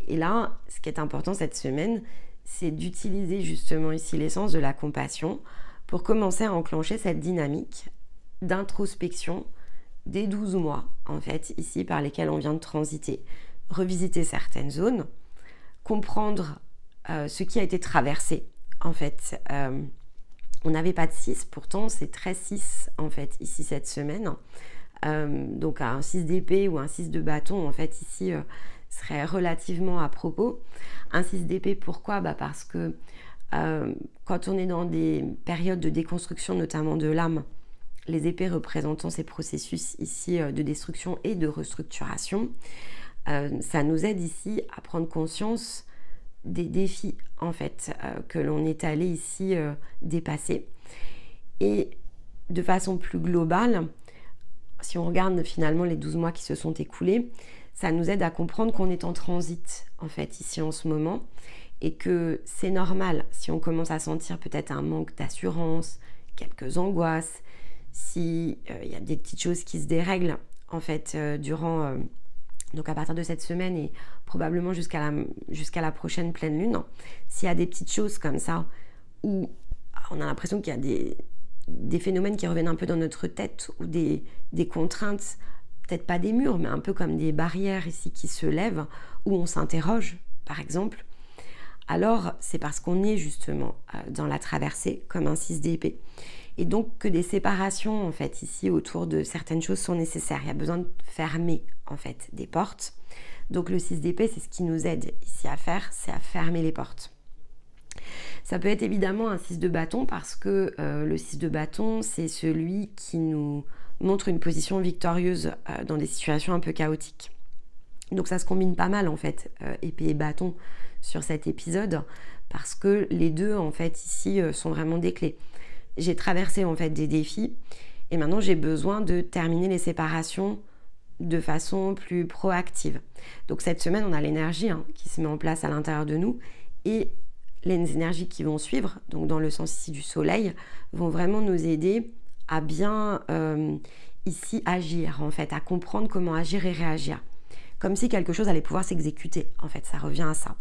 Et là, ce qui est important cette semaine, c'est d'utiliser justement ici l'essence de la compassion pour commencer à enclencher cette dynamique d'introspection des 12 mois, en fait, ici par lesquels on vient de transiter. Revisiter certaines zones, comprendre ce qui a été traversé. En fait, on n'avait pas de 6, pourtant c'est très 6, en fait, ici cette semaine. Donc un 6 d'épée ou un 6 de bâton, en fait, ici... serait relativement à propos. Un 6 d'épée, pourquoi ? Parce que quand on est dans des périodes de déconstruction, notamment de l'âme, les épées représentant ces processus ici de destruction et de restructuration, ça nous aide ici à prendre conscience des défis en fait que l'on est allé ici dépasser. Et de façon plus globale, si on regarde finalement les 12 mois qui se sont écoulés, ça nous aide à comprendre qu'on est en transit en fait ici en ce moment, et que c'est normal si on commence à sentir peut-être un manque d'assurance, quelques angoisses, s'il y a des petites choses qui se dérèglent en fait durant donc à partir de cette semaine et probablement jusqu'à la prochaine pleine lune, s'il y a des petites choses comme ça où on a l'impression qu'il y a des phénomènes qui reviennent un peu dans notre tête, ou des contraintes, peut-être pas des murs, mais un peu comme des barrières ici qui se lèvent, où on s'interroge par exemple, alors c'est parce qu'on est justement dans la traversée comme un 6 d'épée. Et donc que des séparations en fait ici autour de certaines choses sont nécessaires. Il y a besoin de fermer en fait des portes. Donc le 6 d'épée, c'est ce qui nous aide ici à faire, c'est à fermer les portes. Ça peut être évidemment un 6 de bâton, parce que le 6 de bâton, c'est celui qui nous montre une position victorieuse dans des situations un peu chaotiques. Donc ça se combine pas mal en fait, épée et bâton, sur cet épisode, parce que les deux en fait ici sont vraiment des clés. J'ai traversé en fait des défis et maintenant j'ai besoin de terminer les séparations de façon plus proactive. Donc cette semaine on a l'énergie qui se met en place à l'intérieur de nous, et les énergies qui vont suivre, donc dans le sens ici du soleil, vont vraiment nous aider à bien ici agir en fait, à comprendre comment agir et réagir. Comme si quelque chose allait pouvoir s'exécuter, en fait, ça revient à ça.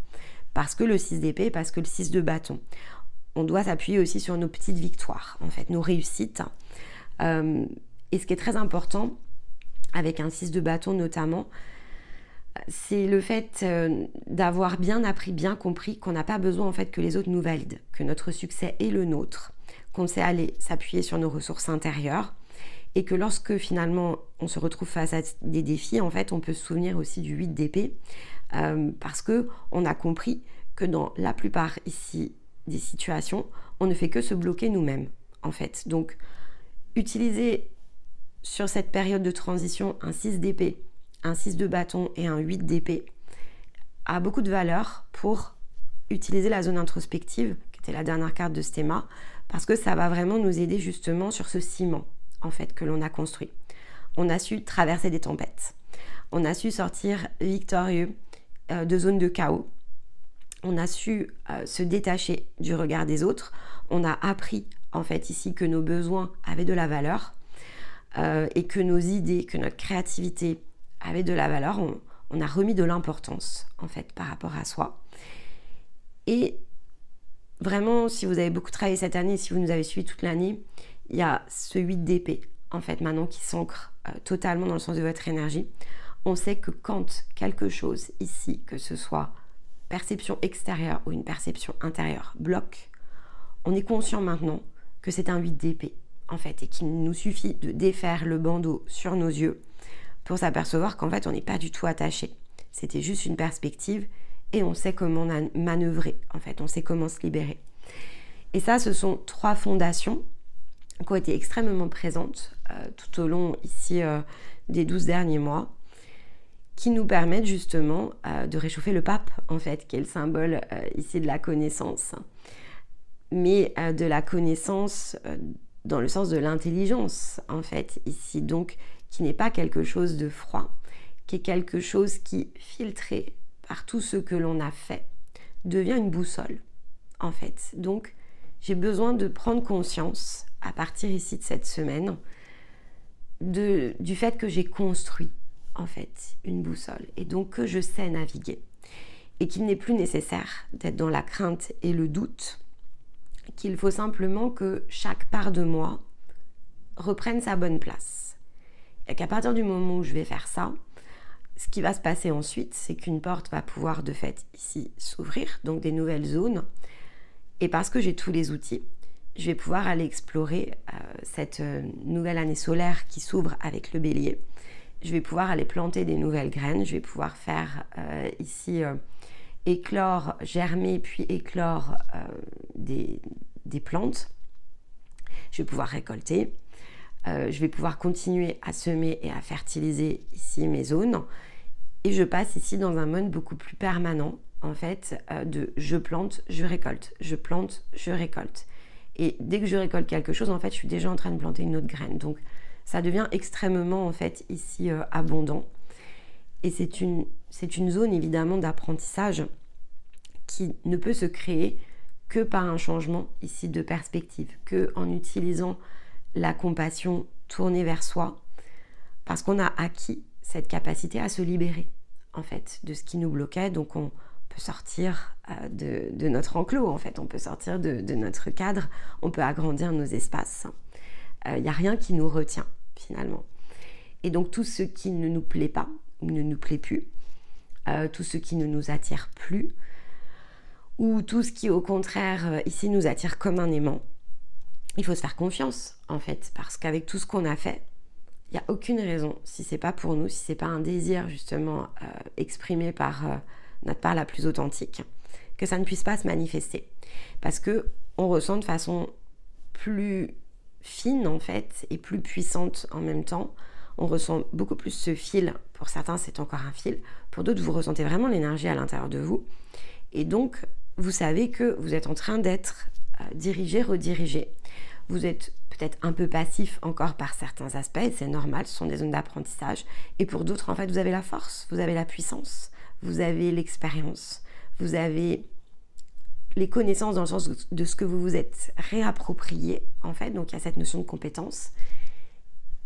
Parce que le 6 d'épée, parce que le 6 de bâton. On doit s'appuyer aussi sur nos petites victoires, en fait, nos réussites. Et ce qui est très important, avec un 6 de bâton notamment, c'est le fait d'avoir bien appris, bien compris qu'on n'a pas besoin en fait que les autres nous valident, que notre succès est le nôtre, qu'on sait aller s'appuyer sur nos ressources intérieures, et que lorsque finalement on se retrouve face à des défis, en fait on peut se souvenir aussi du 8 d'épée, parce que on a compris que dans la plupart ici des situations, on ne fait que se bloquer nous-mêmes en fait. Donc utiliser sur cette période de transition un 6 d'épée, un 6 de bâton et un 8 d'épée a beaucoup de valeur pour utiliser la zone introspective, qui était la dernière carte de ce thème, parce que ça va vraiment nous aider justement sur ce ciment en fait que l'on a construit. On a su traverser des tempêtes, on a su sortir victorieux de zones de chaos, on a su se détacher du regard des autres, on a appris en fait ici que nos besoins avaient de la valeur, et que nos idées, que notre créativité avait de la valeur. On a remis de l'importance en fait par rapport à soi. Et vraiment, si vous avez beaucoup travaillé cette année, si vous nous avez suivi toute l'année, il y a ce 8 d'épée en fait maintenant qui s'ancre totalement dans le sens de votre énergie. On sait que quand quelque chose ici, que ce soit perception extérieure ou une perception intérieure, bloque, on est conscient maintenant que c'est un 8 d'épée en fait, et qu'il nous suffit de défaire le bandeau sur nos yeux pour s'apercevoir qu'en fait on n'est pas du tout attaché. C'était juste une perspective et on sait comment manœuvrer, en fait, on sait comment se libérer. Et ça, ce sont 3 fondations qui ont été extrêmement présentes tout au long ici des 12 derniers mois, qui nous permettent justement de réchauffer le pape, en fait, qui est le symbole ici de la connaissance, mais de la connaissance dans le sens de l'intelligence, en fait, ici, donc, qui n'est pas quelque chose de froid, qui est quelque chose qui, filtré par tout ce que l'on a fait, devient une boussole, en fait. Donc, j'ai besoin de prendre conscience, à partir ici de cette semaine, du fait que j'ai construit, en fait, une boussole, et donc que je sais naviguer, et qu'il n'est plus nécessaire d'être dans la crainte et le doute, qu'il faut simplement que chaque part de moi reprenne sa bonne place. Et qu'à partir du moment où je vais faire ça, ce qui va se passer ensuite, c'est qu'une porte va pouvoir de fait ici s'ouvrir, donc des nouvelles zones. Et parce que j'ai tous les outils, je vais pouvoir aller explorer cette nouvelle année solaire qui s'ouvre avec le bélier. Je vais pouvoir aller planter des nouvelles graines, je vais pouvoir faire ici éclore, germer, puis éclore des plantes. Je vais pouvoir récolter. je vais pouvoir continuer à semer et à fertiliser ici mes zones. Et je passe ici dans un mode beaucoup plus permanent, en fait, de je plante, je récolte, je plante, je récolte. Et dès que je récolte quelque chose, en fait, je suis déjà en train de planter une autre graine. Donc, ça devient extrêmement, en fait, ici, abondant. Et c'est une zone, évidemment, d'apprentissage qui ne peut se créer que par un changement, ici, de perspective, que en utilisant la compassion tournée vers soi, parce qu'on a acquis cette capacité à se libérer, en fait, de ce qui nous bloquait. Donc, on peut sortir de notre enclos, en fait. On peut sortir de notre cadre. On peut agrandir nos espaces. Il n'y a rien qui nous retient, finalement. Et donc, tout ce qui ne nous plaît pas, ou ne nous plaît plus, tout ce qui ne nous attire plus, ou tout ce qui, au contraire, ici, nous attire comme un aimant, il faut se faire confiance, en fait. Parce qu'avec tout ce qu'on a fait, il n'y a aucune raison, si c'est pas pour nous, si c'est pas un désir justement exprimé par notre part la plus authentique, que ça ne puisse pas se manifester. Parce que on ressent de façon plus fine en fait et plus puissante en même temps. On ressent beaucoup plus ce fil. Pour certains, c'est encore un fil. Pour d'autres, vous ressentez vraiment l'énergie à l'intérieur de vous. Et donc, vous savez que vous êtes en train d'être dirigé, redirigé. Vous êtes peut-être un peu passif encore par certains aspects, c'est normal, ce sont des zones d'apprentissage. Et pour d'autres, en fait, vous avez la force, vous avez la puissance, vous avez l'expérience, vous avez les connaissances dans le sens de ce que vous vous êtes réapproprié, en fait. Donc, il y a cette notion de compétence.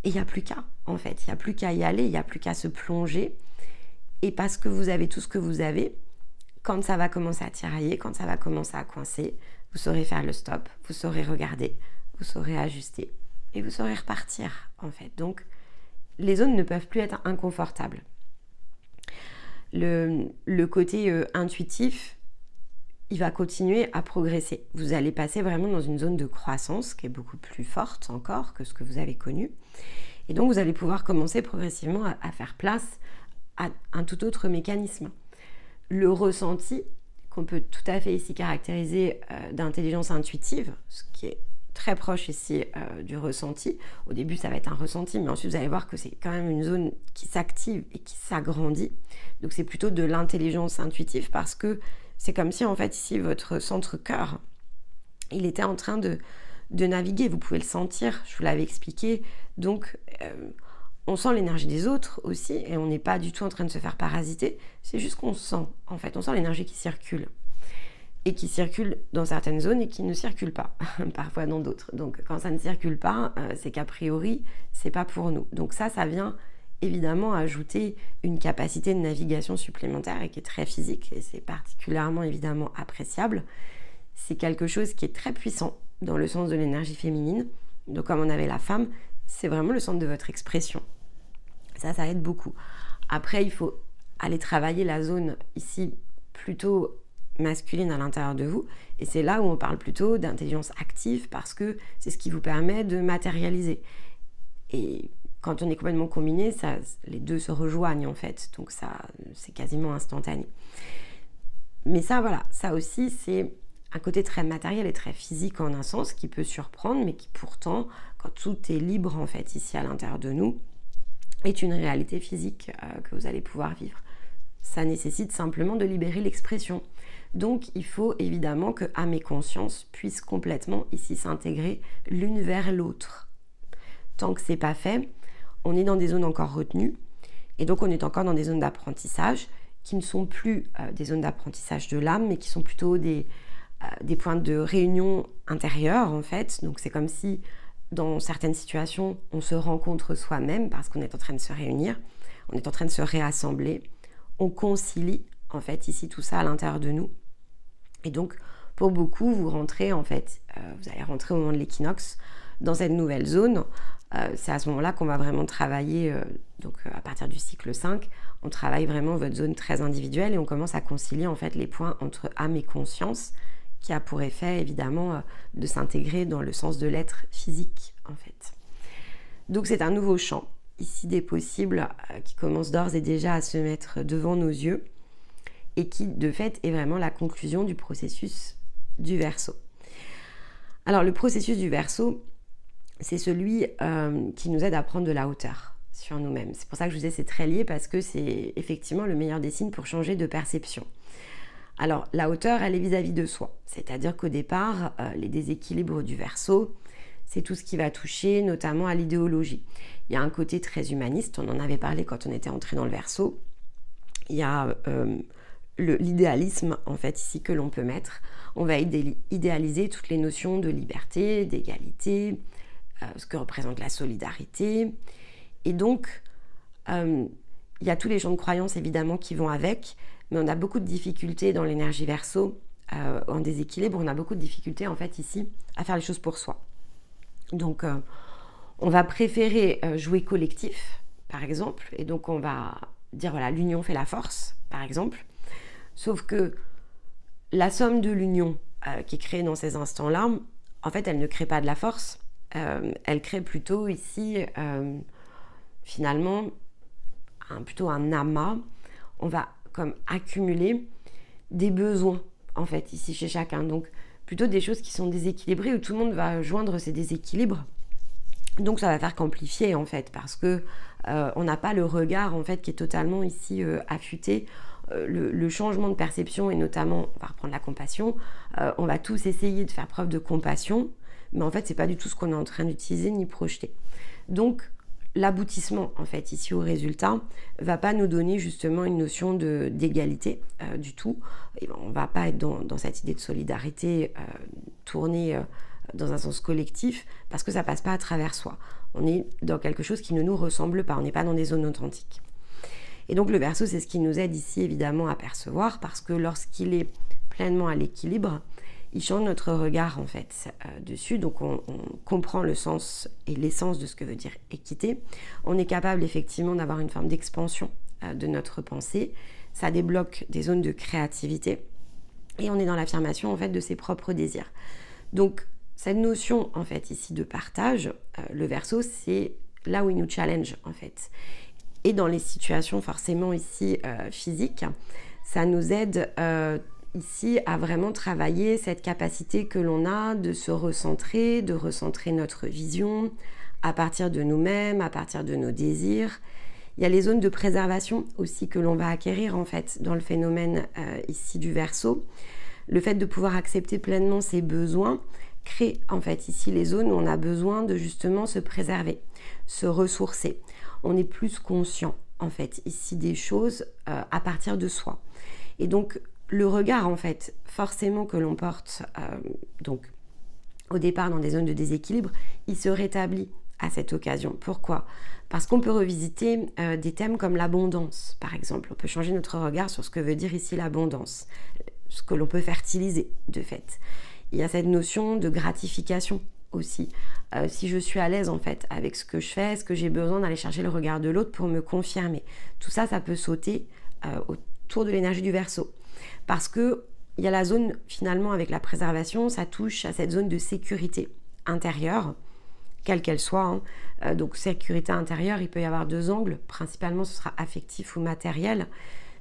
Et il n'y a plus qu'à, en fait. Il n'y a plus qu'à y aller, il n'y a plus qu'à se plonger. Et parce que vous avez tout ce que vous avez, quand ça va commencer à tirailler, quand ça va commencer à coincer, vous saurez faire le stop, vous saurez regarder, vous saurez ajuster et vous saurez repartir en fait. Donc les zones ne peuvent plus être inconfortables. Le côté intuitif, il va continuer à progresser. Vous allez passer vraiment dans une zone de croissance qui est beaucoup plus forte encore que ce que vous avez connu. Et donc vous allez pouvoir commencer progressivement à faire place à un tout autre mécanisme. Le ressenti, qu'on peut tout à fait ici caractériser d'intelligence intuitive, ce qui est très proche ici du ressenti. Au début, ça va être un ressenti, mais ensuite, vous allez voir que c'est quand même une zone qui s'active et qui s'agrandit. Donc, c'est plutôt de l'intelligence intuitive parce que c'est comme si, en fait, ici, votre centre-cœur, il était en train de naviguer. Vous pouvez le sentir, je vous l'avais expliqué. Donc, on sent l'énergie des autres aussi et on n'est pas du tout en train de se faire parasiter. C'est juste qu'on sent, en fait, on sent l'énergie qui circule. Et qui circule dans certaines zones et qui ne circule pas, parfois dans d'autres. Donc quand ça ne circule pas, c'est qu'a priori, c'est pas pour nous. Donc ça vient évidemment ajouter une capacité de navigation supplémentaire et qui est très physique et c'est particulièrement évidemment appréciable. C'est quelque chose qui est très puissant dans le sens de l'énergie féminine. Donc comme on avait la femme, c'est vraiment le centre de votre expression. Ça aide beaucoup. Après, il faut aller travailler la zone ici plutôt masculine à l'intérieur de vous et c'est là où on parle plutôt d'intelligence active parce que c'est ce qui vous permet de matérialiser et quand on est complètement combiné, les deux se rejoignent en fait, donc ça c'est quasiment instantané. Mais ça voilà, ça aussi c'est un côté très matériel et très physique en un sens qui peut surprendre mais qui pourtant, quand tout est libre en fait ici à l'intérieur de nous, est une réalité physique que vous allez pouvoir vivre. Ça nécessite simplement de libérer l'expression. Donc, il faut évidemment que âme et conscience puissent complètement ici s'intégrer l'une vers l'autre. Tant que c'est pas fait, on est dans des zones encore retenues et donc on est encore dans des zones d'apprentissage qui ne sont plus des zones d'apprentissage de l'âme, mais qui sont plutôt des points de réunion intérieure en fait. Donc, c'est comme si dans certaines situations, on se rencontre soi-même parce qu'on est en train de se réunir, on est en train de se réassembler, on concilie en fait ici tout ça à l'intérieur de nous. Et donc, pour beaucoup, vous rentrez en fait, vous allez rentrer au moment de l'équinoxe dans cette nouvelle zone. C'est à ce moment-là qu'on va vraiment travailler, donc à partir du cycle 5, on travaille vraiment votre zone très individuelle et on commence à concilier en fait les points entre âme et conscience qui a pour effet évidemment de s'intégrer dans le sens de l'être physique en fait. Donc c'est un nouveau champ ici des possibles qui commence d'ores et déjà à se mettre devant nos yeux et qui de fait est vraiment la conclusion du processus du Verseau. Alors le processus du Verseau, c'est celui qui nous aide à prendre de la hauteur sur nous-mêmes. C'est pour ça que je vous disais c'est très lié, parce que c'est effectivement le meilleur des signes pour changer de perception. Alors, la hauteur, elle est vis-à-vis de soi. C'est-à-dire qu'au départ, les déséquilibres du Verseau, c'est tout ce qui va toucher notamment à l'idéologie. Il y a un côté très humaniste, on en avait parlé quand on était entré dans le Verseau. Il y a l'idéalisme, en fait, ici, que l'on peut mettre. On va idéaliser toutes les notions de liberté, d'égalité, ce que représente la solidarité. Et donc, il y a tous les champs de croyance, évidemment, qui vont avec, mais on a beaucoup de difficultés dans l'énergie Verseau, en déséquilibre, on a beaucoup de difficultés, en fait, ici, à faire les choses pour soi. Donc, on va préférer jouer collectif, par exemple, et donc on va dire, voilà, l'union fait la force, par exemple, sauf que la somme de l'union qui est créée dans ces instants-là, en fait, elle ne crée pas de la force, elle crée plutôt ici, finalement, plutôt un amas. On va comme accumuler des besoins, en fait, ici chez chacun. Donc, plutôt des choses qui sont déséquilibrées, où tout le monde va joindre ces déséquilibres. Donc, ça va faire qu'amplifier, en fait, parce que on n'a pas le regard, en fait, qui est totalement ici affûté. Le changement de perception, et notamment, on va reprendre la compassion, on va tous essayer de faire preuve de compassion, mais en fait, c'est pas du tout ce qu'on est en train d'utiliser ni projeter. Donc, l'aboutissement, en fait, ici au résultat, va pas nous donner justement une notion d'égalité du tout. Et on va pas être dans cette idée de solidarité tournée dans un sens collectif, parce que ça passe pas à travers soi. On est dans quelque chose qui ne nous ressemble pas, on n'est pas dans des zones authentiques. Et donc le Verseau, c'est ce qui nous aide ici évidemment à percevoir, parce que lorsqu'il est pleinement à l'équilibre, il change notre regard en fait dessus, donc on comprend le sens et l'essence de ce que veut dire équité. On est capable effectivement d'avoir une forme d'expansion de notre pensée, ça débloque des zones de créativité, et on est dans l'affirmation en fait de ses propres désirs. Donc cette notion en fait ici de partage, le Verseau, c'est là où il nous challenge en fait. Et dans les situations forcément ici physiques, ça nous aide ici à vraiment travailler cette capacité que l'on a de se recentrer, de recentrer notre vision à partir de nous-mêmes, à partir de nos désirs. Il y a les zones de préservation aussi que l'on va acquérir en fait dans le phénomène ici du Verseau. Le fait de pouvoir accepter pleinement ses besoins crée en fait ici les zones où on a besoin de justement se préserver, se ressourcer. On est plus conscient en fait ici des choses à partir de soi. Et donc le regard en fait forcément que l'on porte donc au départ dans des zones de déséquilibre, il se rétablit à cette occasion. Pourquoi ? Parce qu'on peut revisiter des thèmes comme l'abondance par exemple. On peut changer notre regard sur ce que veut dire ici l'abondance, ce que l'on peut fertiliser de fait. Il y a cette notion de gratification aussi. Si je suis à l'aise en fait avec ce que je fais, est-ce que j'ai besoin d'aller chercher le regard de l'autre pour me confirmer ? Tout ça, ça peut sauter autour de l'énergie du Verseau. Parce que il y a la zone finalement avec la préservation, ça touche à cette zone de sécurité intérieure, quelle qu'elle soit. Donc sécurité intérieure, il peut y avoir deux angles. Principalement, ce sera affectif ou matériel.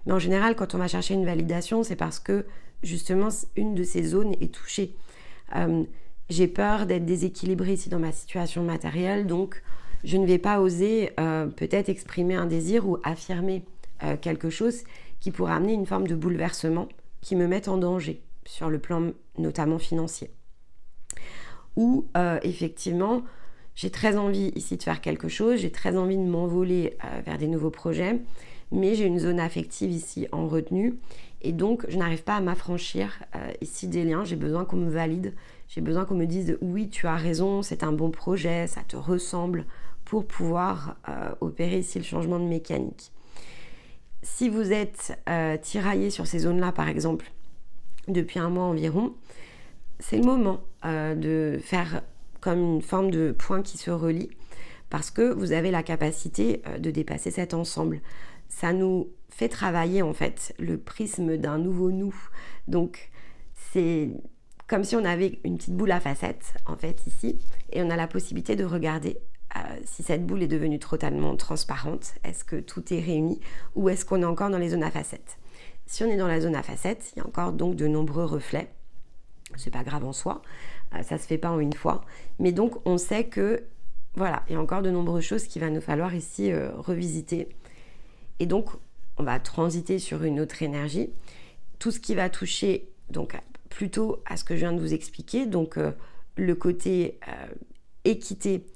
Mais en général, quand on va chercher une validation, c'est parce que justement, une de ces zones est touchée. J'ai peur d'être déséquilibrée ici dans ma situation matérielle, donc je ne vais pas oser peut-être exprimer un désir ou affirmer quelque chose qui pourrait amener une forme de bouleversement qui me mette en danger sur le plan notamment financier. Ou effectivement, j'ai très envie ici de faire quelque chose, j'ai très envie de m'envoler vers des nouveaux projets, mais j'ai une zone affective ici en retenue et donc je n'arrive pas à m'affranchir ici des liens, j'ai besoin qu'on me valide, j'ai besoin qu'on me dise oui tu as raison, c'est un bon projet, ça te ressemble pour pouvoir opérer ici le changement de mécanique. Si vous êtes tiraillé sur ces zones-là par exemple depuis un mois environ, c'est le moment de faire comme une forme de point qui se relie parce que vous avez la capacité de dépasser cet ensemble. Ça nous fait travailler en fait le prisme d'un nouveau nous. Donc c'est comme si on avait une petite boule à facettes en fait ici et on a la possibilité de regarder si cette boule est devenue totalement transparente, est-ce que tout est réuni ou est-ce qu'on est encore dans les zones à facettes. Si on est dans la zone à facettes, il y a encore donc de nombreux reflets, c'est pas grave en soi, ça se fait pas en une fois. Mais donc on sait que voilà, il y a encore de nombreuses choses qu'il va nous falloir ici revisiter. Et donc on va transiter sur une autre énergie. Tout ce qui va toucher donc plutôt à ce que je viens de vous expliquer, donc le côté équité,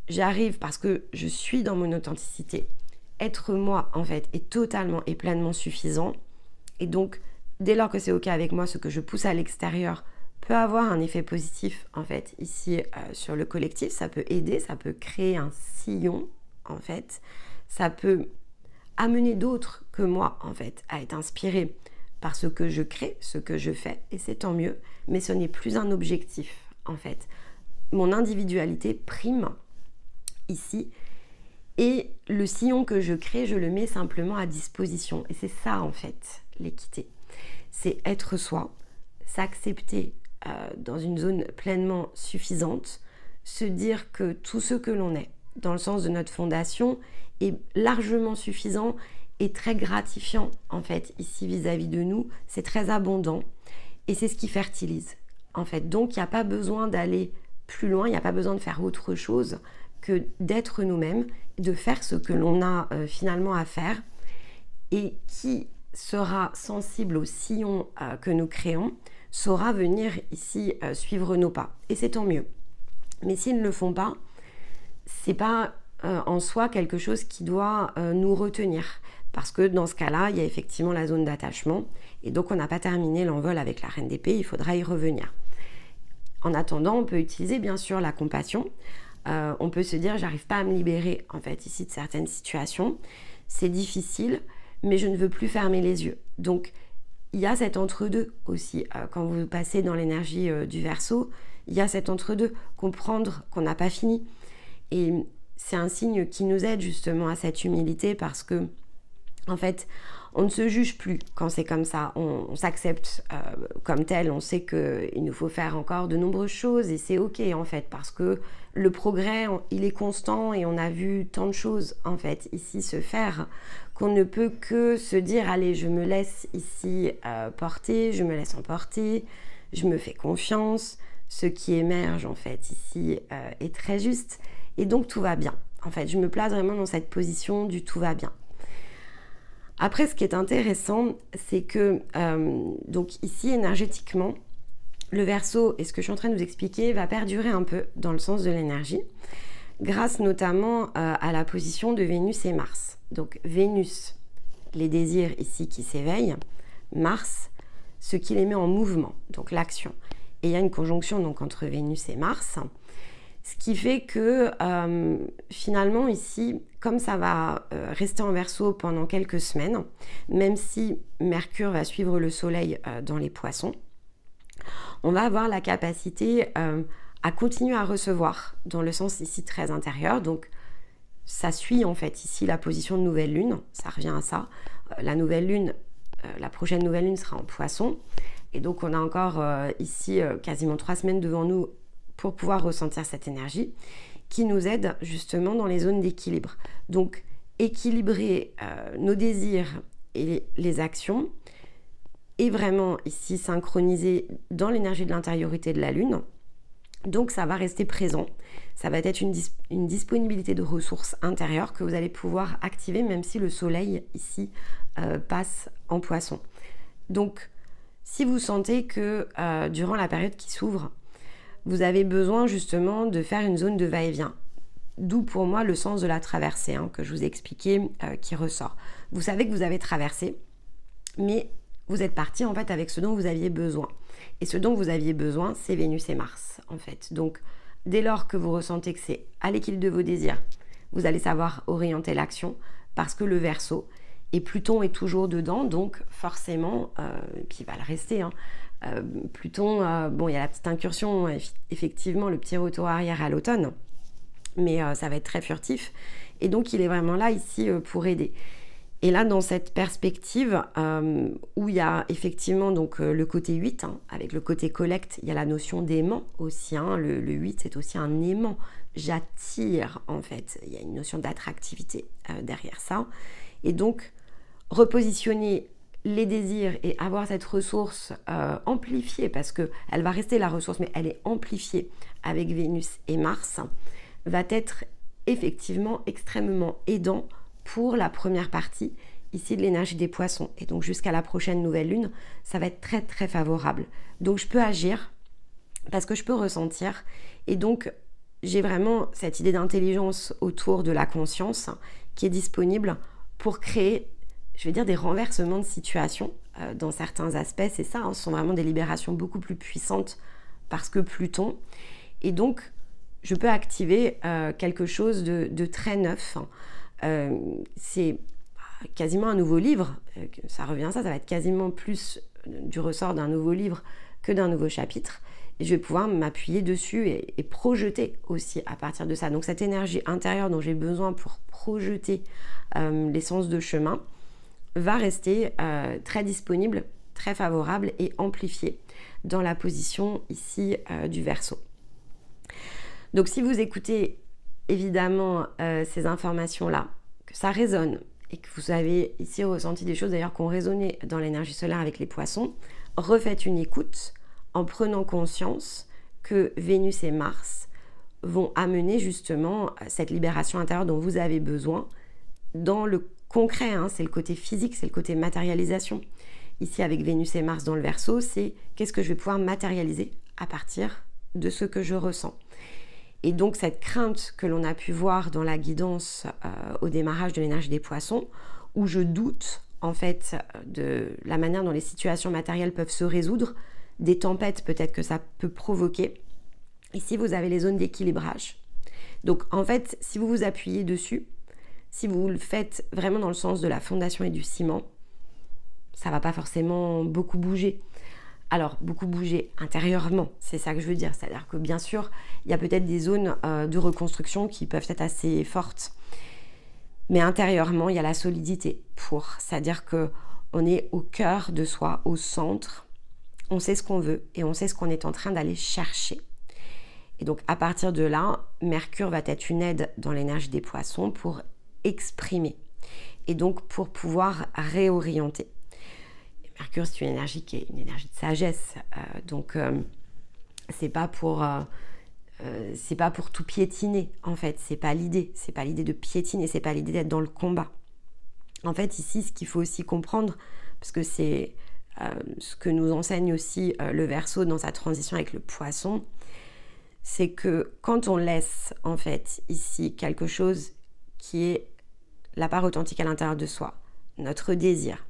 j'arrive parce que je suis dans mon authenticité. Être moi en fait est totalement et pleinement suffisant. Et donc dès lors que c'est ok avec moi, ce que je pousse à l'extérieur peut avoir un effet positif en fait ici sur le collectif. Ça peut aider, ça peut créer un sillon en fait. Ça peut amener d'autres que moi en fait à être inspirés par ce que je crée, ce que je fais, et c'est tant mieux, mais ce n'est plus un objectif en fait. Mon individualité prime ici, et le sillon que je crée, je le mets simplement à disposition, et c'est ça en fait l'équité. C'est être soi, s'accepter dans une zone pleinement suffisante, se dire que tout ce que l'on est, dans le sens de notre fondation, est largement suffisant et très gratifiant en fait ici vis-à-vis de nous, c'est très abondant et c'est ce qui fertilise en fait. Donc il n'y a pas besoin d'aller plus loin, il n'y a pas besoin de faire autre chose que d'être nous-mêmes, de faire ce que l'on a finalement à faire, et qui sera sensible au sillon que nous créons saura venir ici suivre nos pas, et c'est tant mieux. Mais s'ils ne le font pas, c'est pas en soi quelque chose qui doit nous retenir, parce que dans ce cas-là, il y a effectivement la zone d'attachement, et donc on n'a pas terminé l'envol avec la reine d'épée, il faudra y revenir. En attendant, on peut utiliser bien sûr la compassion. On peut se dire, j'arrive pas à me libérer en fait ici de certaines situations, c'est difficile, mais je ne veux plus fermer les yeux. Donc il y a cet entre-deux aussi. Quand vous passez dans l'énergie du Verseau, il y a cet entre-deux, comprendre qu'on n'a pas fini. Et c'est un signe qui nous aide justement à cette humilité, parce que en fait, on ne se juge plus quand c'est comme ça, on s'accepte comme tel, on sait qu'il nous faut faire encore de nombreuses choses, et c'est ok en fait, parce que le progrès, il est constant, et on a vu tant de choses en fait ici se faire, qu'on ne peut que se dire, allez, je me laisse ici porter, je me laisse emporter, je me fais confiance, ce qui émerge en fait ici est très juste, et donc tout va bien. En fait, je me place vraiment dans cette position du tout va bien. Après, ce qui est intéressant, c'est que donc ici, énergétiquement, le Verseau, et ce que je suis en train de vous expliquer, va perdurer un peu dans le sens de l'énergie, grâce notamment à la position de Vénus et Mars. Donc Vénus, les désirs ici qui s'éveillent, Mars, ce qui les met en mouvement, donc l'action. Et il y a une conjonction donc entre Vénus et Mars, ce qui fait que finalement ici, comme ça va rester en Verseau pendant quelques semaines, même si Mercure va suivre le Soleil dans les Poissons, on va avoir la capacité à continuer à recevoir dans le sens ici très intérieur. Donc ça suit en fait ici la position de nouvelle lune, ça revient à ça. La nouvelle lune, la prochaine nouvelle lune sera en Poissons, et donc on a encore ici quasiment 3 semaines devant nous pour pouvoir ressentir cette énergie qui nous aide justement dans les zones d'équilibre. Donc équilibrer nos désirs et les actions, et vraiment ici synchroniser dans l'énergie de l'intériorité de la lune. Donc ça va rester présent, ça va être une disponibilité de ressources intérieures que vous allez pouvoir activer même si le Soleil ici passe en Poisson. Donc si vous sentez que durant la période qui s'ouvre, vous avez besoin justement de faire une zone de va-et-vient, d'où pour moi le sens de la traversée que je vous ai expliqué qui ressort. Vous savez que vous avez traversé, mais vous êtes parti en fait avec ce dont vous aviez besoin. Et ce dont vous aviez besoin, c'est Vénus et Mars en fait. Donc dès lors que vous ressentez que c'est à l'équilibre de vos désirs, vous allez savoir orienter l'action, parce que le Verseau, et Pluton est toujours dedans, donc forcément, puis il va le rester, Pluton, bon, il y a la petite incursion, effectivement, le petit retour arrière à l'automne, mais ça va être très furtif, et donc il est vraiment là ici pour aider. Et là, dans cette perspective, où il y a effectivement donc, le côté 8, avec le côté collecte, il y a la notion d'aimant aussi, le 8 c'est aussi un aimant, j'attire en fait, il y a une notion d'attractivité derrière ça, et donc repositionner les désirs et avoir cette ressource amplifiée, parce qu'elle va rester la ressource, mais elle est amplifiée avec Vénus et Mars, va être effectivement extrêmement aidant pour la première partie ici de l'énergie des poissons. Et donc jusqu'à la prochaine nouvelle lune, ça va être très très favorable. Donc je peux agir parce que je peux ressentir. Et donc j'ai vraiment cette idée d'intelligence autour de la conscience qui est disponible pour créer, je vais dire, des renversements de situation dans certains aspects. C'est ça, hein, ce sont vraiment des libérations beaucoup plus puissantes parce que Pluton. Et donc, je peux activer quelque chose de très neuf. C'est quasiment un nouveau livre. Ça revient à ça, ça va être quasiment plus du ressort d'un nouveau livre que d'un nouveau chapitre. Et je vais pouvoir m'appuyer dessus et projeter aussi à partir de ça. Donc cette énergie intérieure dont j'ai besoin pour projeter l'essence de chemin va rester très disponible, très favorable et amplifiée dans la position ici du Verseau. Donc si vous écoutez évidemment ces informations-là, que ça résonne et que vous avez ici ressenti des choses d'ailleurs qui ont résonné dans l'énergie solaire avec les poissons, refaites une écoute en prenant conscience que Vénus et Mars vont amener justement cette libération intérieure dont vous avez besoin dans le concret, hein, c'est le côté physique, c'est le côté matérialisation. Ici avec Vénus et Mars dans le Verseau, c'est qu'est-ce que je vais pouvoir matérialiser à partir de ce que je ressens. Et donc cette crainte que l'on a pu voir dans la guidance au démarrage de l'énergie des poissons, où je doute en fait de la manière dont les situations matérielles peuvent se résoudre, des tempêtes peut-être que ça peut provoquer. Ici, vous avez les zones d'équilibrage. Donc, en fait, si vous vous appuyez dessus, si vous le faites vraiment dans le sens de la fondation et du ciment, ça va pas forcément beaucoup bouger. Alors, beaucoup bouger intérieurement, c'est ça que je veux dire. C'est-à-dire que, bien sûr, il y a peut-être des zones de reconstruction qui peuvent être assez fortes. Mais intérieurement, il y a la solidité pour. C'est-à-dire qu'on est au cœur de soi, au centre. On sait ce qu'on veut et on sait ce qu'on est en train d'aller chercher. Et donc à partir de là, Mercure va être une aide dans l'énergie des poissons pour exprimer et donc pour pouvoir réorienter. Et Mercure, c'est une énergie qui est une énergie de sagesse, donc c'est pas pour tout piétiner en fait, c'est pas l'idée de piétiner, c'est pas l'idée d'être dans le combat. En fait ici, ce qu'il faut aussi comprendre, parce que c'est ce que nous enseigne aussi le Verseau dans sa transition avec le Poisson, c'est que quand on laisse en fait ici quelque chose qui est la part authentique à l'intérieur de soi, notre désir,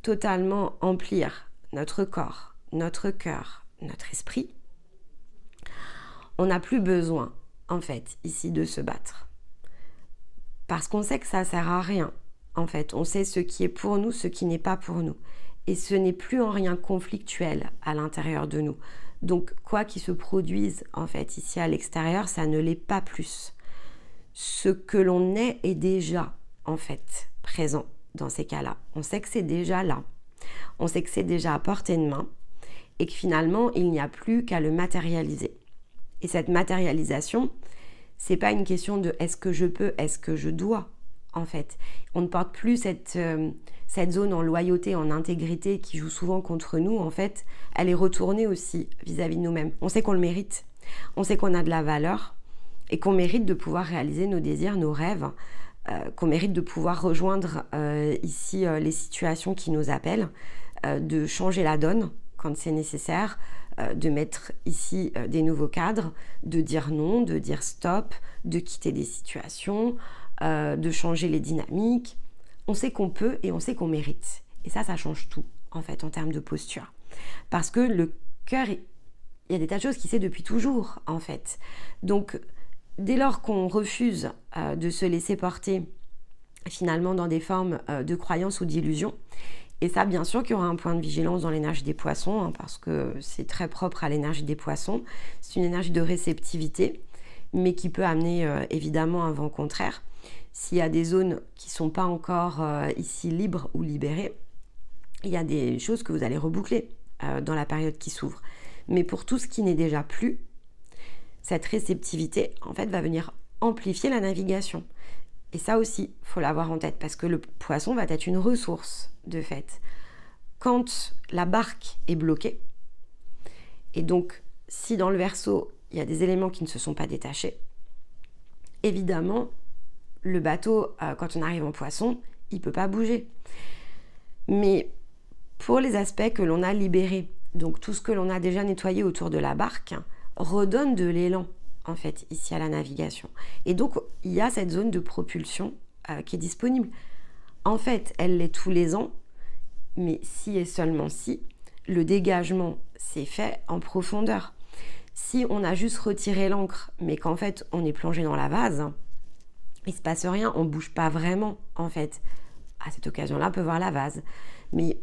totalement emplir notre corps, notre cœur, notre esprit, on n'a plus besoin en fait ici de se battre. Parce qu'on sait que ça sert à rien en fait, on sait ce qui est pour nous, ce qui n'est pas pour nous. Et ce n'est plus en rien conflictuel à l'intérieur de nous. Donc, quoi qu'il se produise, en fait, ici à l'extérieur, ça ne l'est pas plus. Ce que l'on est déjà, en fait, présent dans ces cas-là. On sait que c'est déjà là. On sait que c'est déjà à portée de main et que finalement, il n'y a plus qu'à le matérialiser. Et cette matérialisation, c'est pas une question de est-ce que je peux, est-ce que je dois, en fait. On ne porte plus cette zone en loyauté, en intégrité qui joue souvent contre nous, en fait, elle est retournée aussi vis-à-vis de nous-mêmes. On sait qu'on le mérite, on sait qu'on a de la valeur et qu'on mérite de pouvoir réaliser nos désirs, nos rêves, qu'on mérite de pouvoir rejoindre ici les situations qui nous appellent, de changer la donne quand c'est nécessaire, de mettre ici des nouveaux cadres, de dire non, de dire stop, de quitter des situations, de changer les dynamiques. On sait qu'on peut et on sait qu'on mérite. Et ça change tout, en fait, en termes de posture. Parce que le cœur, il y a des tas de choses qu'il sait depuis toujours, en fait. Donc, dès lors qu'on refuse de se laisser porter, finalement, dans des formes de croyances ou d'illusions, et ça, bien sûr, qu'il y aura un point de vigilance dans l'énergie des poissons, hein, parce que c'est très propre à l'énergie des poissons. C'est une énergie de réceptivité, mais qui peut amener, évidemment, un vent contraire. S'il y a des zones qui ne sont pas encore ici libres ou libérées, il y a des choses que vous allez reboucler dans la période qui s'ouvre. Mais pour tout ce qui n'est déjà plus, cette réceptivité, en fait, va venir amplifier la navigation. Et ça aussi, il faut l'avoir en tête, parce que le poisson va être une ressource, de fait, quand la barque est bloquée, et donc si dans le Verseau, il y a des éléments qui ne se sont pas détachés, évidemment, le bateau, quand on arrive en Poisson, il ne peut pas bouger. Mais pour les aspects que l'on a libérés, donc tout ce que l'on a déjà nettoyé autour de la barque, redonne de l'élan, en fait, ici à la navigation. Et donc, il y a cette zone de propulsion qui est disponible. En fait, elle l'est tous les ans, mais si et seulement si, le dégagement s'est fait en profondeur. Si on a juste retiré l'ancre, mais qu'en fait, on est plongé dans la vase, il ne se passe rien, on ne bouge pas vraiment, en fait. À cette occasion-là, on peut voir la vase. Mais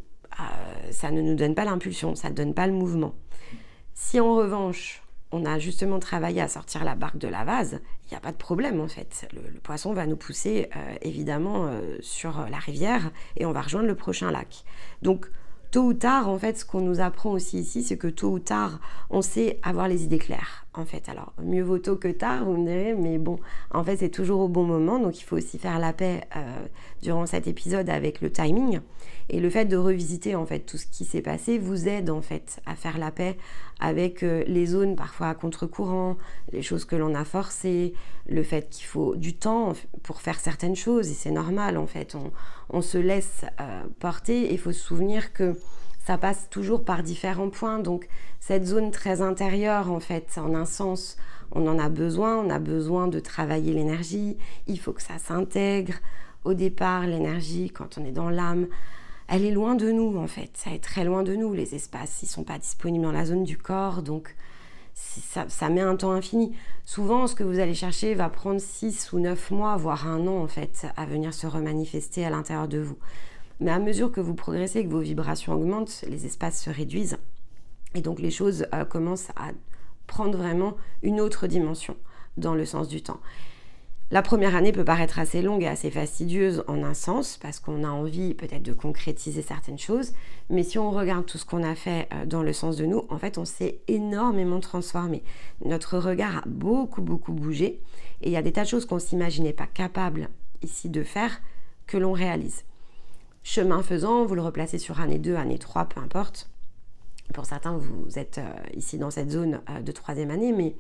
ça ne nous donne pas l'impulsion, ça ne donne pas le mouvement. Si en revanche, on a justement travaillé à sortir la barque de la vase, il n'y a pas de problème en fait. Le poisson va nous pousser évidemment sur la rivière et on va rejoindre le prochain lac. Donc tôt ou tard, en fait, ce qu'on nous apprend aussi ici, c'est que tôt ou tard, on sait avoir les idées claires, en fait. Alors, mieux vaut tôt que tard, vous me direz, mais bon, en fait, c'est toujours au bon moment, donc il faut aussi faire la paix durant cet épisode avec le timing. Et le fait de revisiter, en fait, tout ce qui s'est passé vous aide, en fait, à faire la paix avec les zones parfois à contre-courant, les choses que l'on a forcées, le fait qu'il faut du temps pour faire certaines choses, et c'est normal, en fait, on se laisse porter, et il faut se souvenir que ça passe toujours par différents points, donc cette zone très intérieure, en fait, en un sens, on en a besoin, on a besoin de travailler l'énergie, il faut que ça s'intègre. Au départ, l'énergie, quand on est dans l'âme, elle est loin de nous, en fait, ça est très loin de nous, les espaces, ils ne sont pas disponibles dans la zone du corps, donc ça met un temps infini. Souvent, ce que vous allez chercher va prendre 6 ou 9 mois, voire 1 an, en fait, à venir se remanifester à l'intérieur de vous. Mais à mesure que vous progressez, que vos vibrations augmentent, les espaces se réduisent. Et donc, les choses commencent à prendre vraiment une autre dimension dans le sens du temps. La première année peut paraître assez longue et assez fastidieuse en un sens, parce qu'on a envie peut-être de concrétiser certaines choses, mais si on regarde tout ce qu'on a fait dans le sens de nous, en fait, on s'est énormément transformé. Notre regard a beaucoup bougé, et il y a des tas de choses qu'on ne s'imaginait pas capable ici de faire, que l'on réalise. Chemin faisant, vous le replacez sur année 2, année 3, peu importe. Pour certains, vous êtes ici dans cette zone de 3e année, mais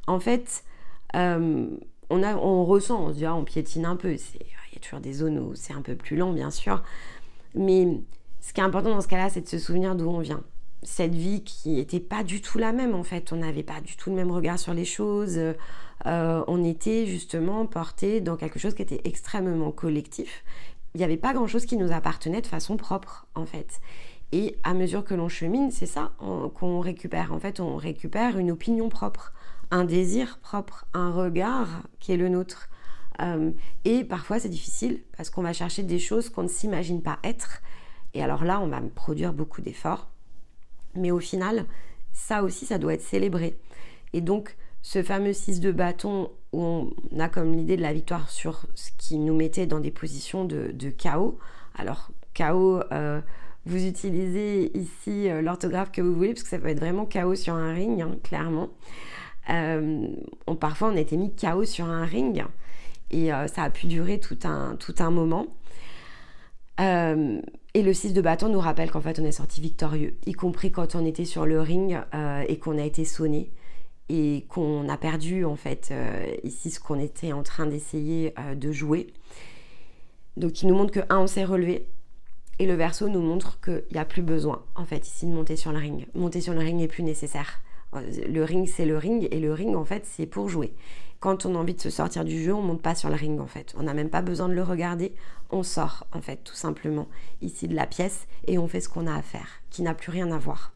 en fait, on ressent, on se dit, on piétine un peu. Il y a toujours des zones où c'est un peu plus lent, bien sûr. Mais ce qui est important dans ce cas-là, c'est de se souvenir d'où on vient. Cette vie qui n'était pas du tout la même, en fait. On n'avait pas du tout le même regard sur les choses. On était justement porté dans quelque chose qui était extrêmement collectif. Il n'y avait pas grand-chose qui nous appartenait de façon propre, en fait. Et à mesure que l'on chemine, c'est ça qu'on récupère. En fait, on récupère une opinion propre, un désir propre, un regard qui est le nôtre. Et parfois, c'est difficile parce qu'on va chercher des choses qu'on ne s'imagine pas être. Et alors là, on va produire beaucoup d'efforts. Mais au final, ça aussi, ça doit être célébré. Et donc, ce fameux 6 de bâton où on a comme l'idée de la victoire sur ce qui nous mettait dans des positions de chaos. Alors, chaos, vous utilisez ici l'orthographe que vous voulez, parce que ça peut être vraiment chaos sur un ring, hein, clairement. Parfois, on a été mis chaos sur un ring et ça a pu durer tout un moment. Et le 6 de bâton nous rappelle qu'en fait, on est sorti victorieux, y compris quand on était sur le ring et qu'on a été sonné. Et qu'on a perdu en fait ici ce qu'on était en train d'essayer de jouer. Donc il nous montre que on s'est relevé, et le Verseau nous montre qu'il n'y a plus besoin en fait ici de monter sur le ring. Monter sur le ring n'est plus nécessaire. Le ring c'est le ring, et le ring en fait c'est pour jouer. Quand on a envie de se sortir du jeu, on ne monte pas sur le ring en fait. On n'a même pas besoin de le regarder, on sort en fait tout simplement ici de la pièce et on fait ce qu'on a à faire, qui n'a plus rien à voir.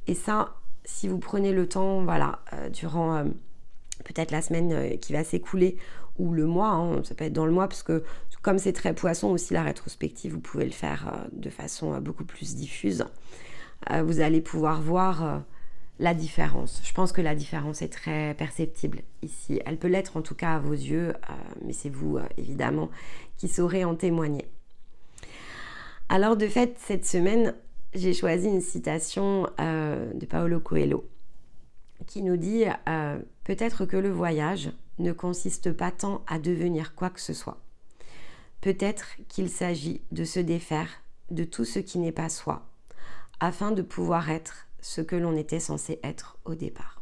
Et ça, si vous prenez le temps, voilà, durant peut-être la semaine qui va s'écouler ou le mois, hein, ça peut être dans le mois, parce que comme c'est très poisson aussi, la rétrospective, vous pouvez le faire de façon beaucoup plus diffuse. Vous allez pouvoir voir la différence. Je pense que la différence est très perceptible ici. Elle peut l'être en tout cas à vos yeux, mais c'est vous évidemment qui saurez en témoigner. Alors de fait, cette semaine, j'ai choisi une citation de Paulo Coelho qui nous dit « Peut-être que le voyage ne consiste pas tant à devenir quoi que ce soit. Peut-être qu'il s'agit de se défaire de tout ce qui n'est pas soi, afin de pouvoir être ce que l'on était censé être au départ.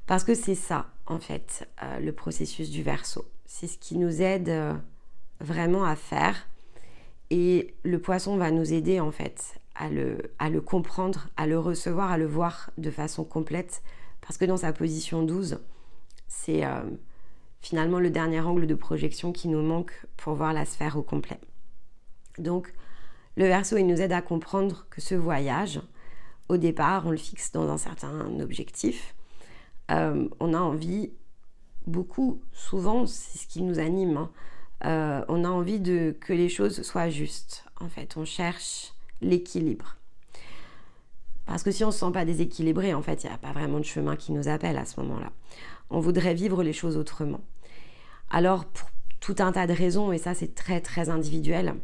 Parce que c'est ça, en fait, le processus du Verseau. C'est ce qui nous aide vraiment à faire. Et le Poisson va nous aider, en fait, à le comprendre, à le recevoir, à le voir de façon complète. Parce que dans sa position 12, c'est finalement le dernier angle de projection qui nous manque pour voir la sphère au complet. Donc, le Verseau, il nous aide à comprendre que ce voyage, au départ, on le fixe dans un certain objectif. On a envie, souvent, c'est ce qui nous anime, hein, on a envie que les choses soient justes. En fait, on cherche l'équilibre. Parce que si on ne se sent pas déséquilibré, en fait, il n'y a pas vraiment de chemin qui nous appelle à ce moment-là. On voudrait vivre les choses autrement. Alors, pour tout un tas de raisons, et ça c'est très très individuel,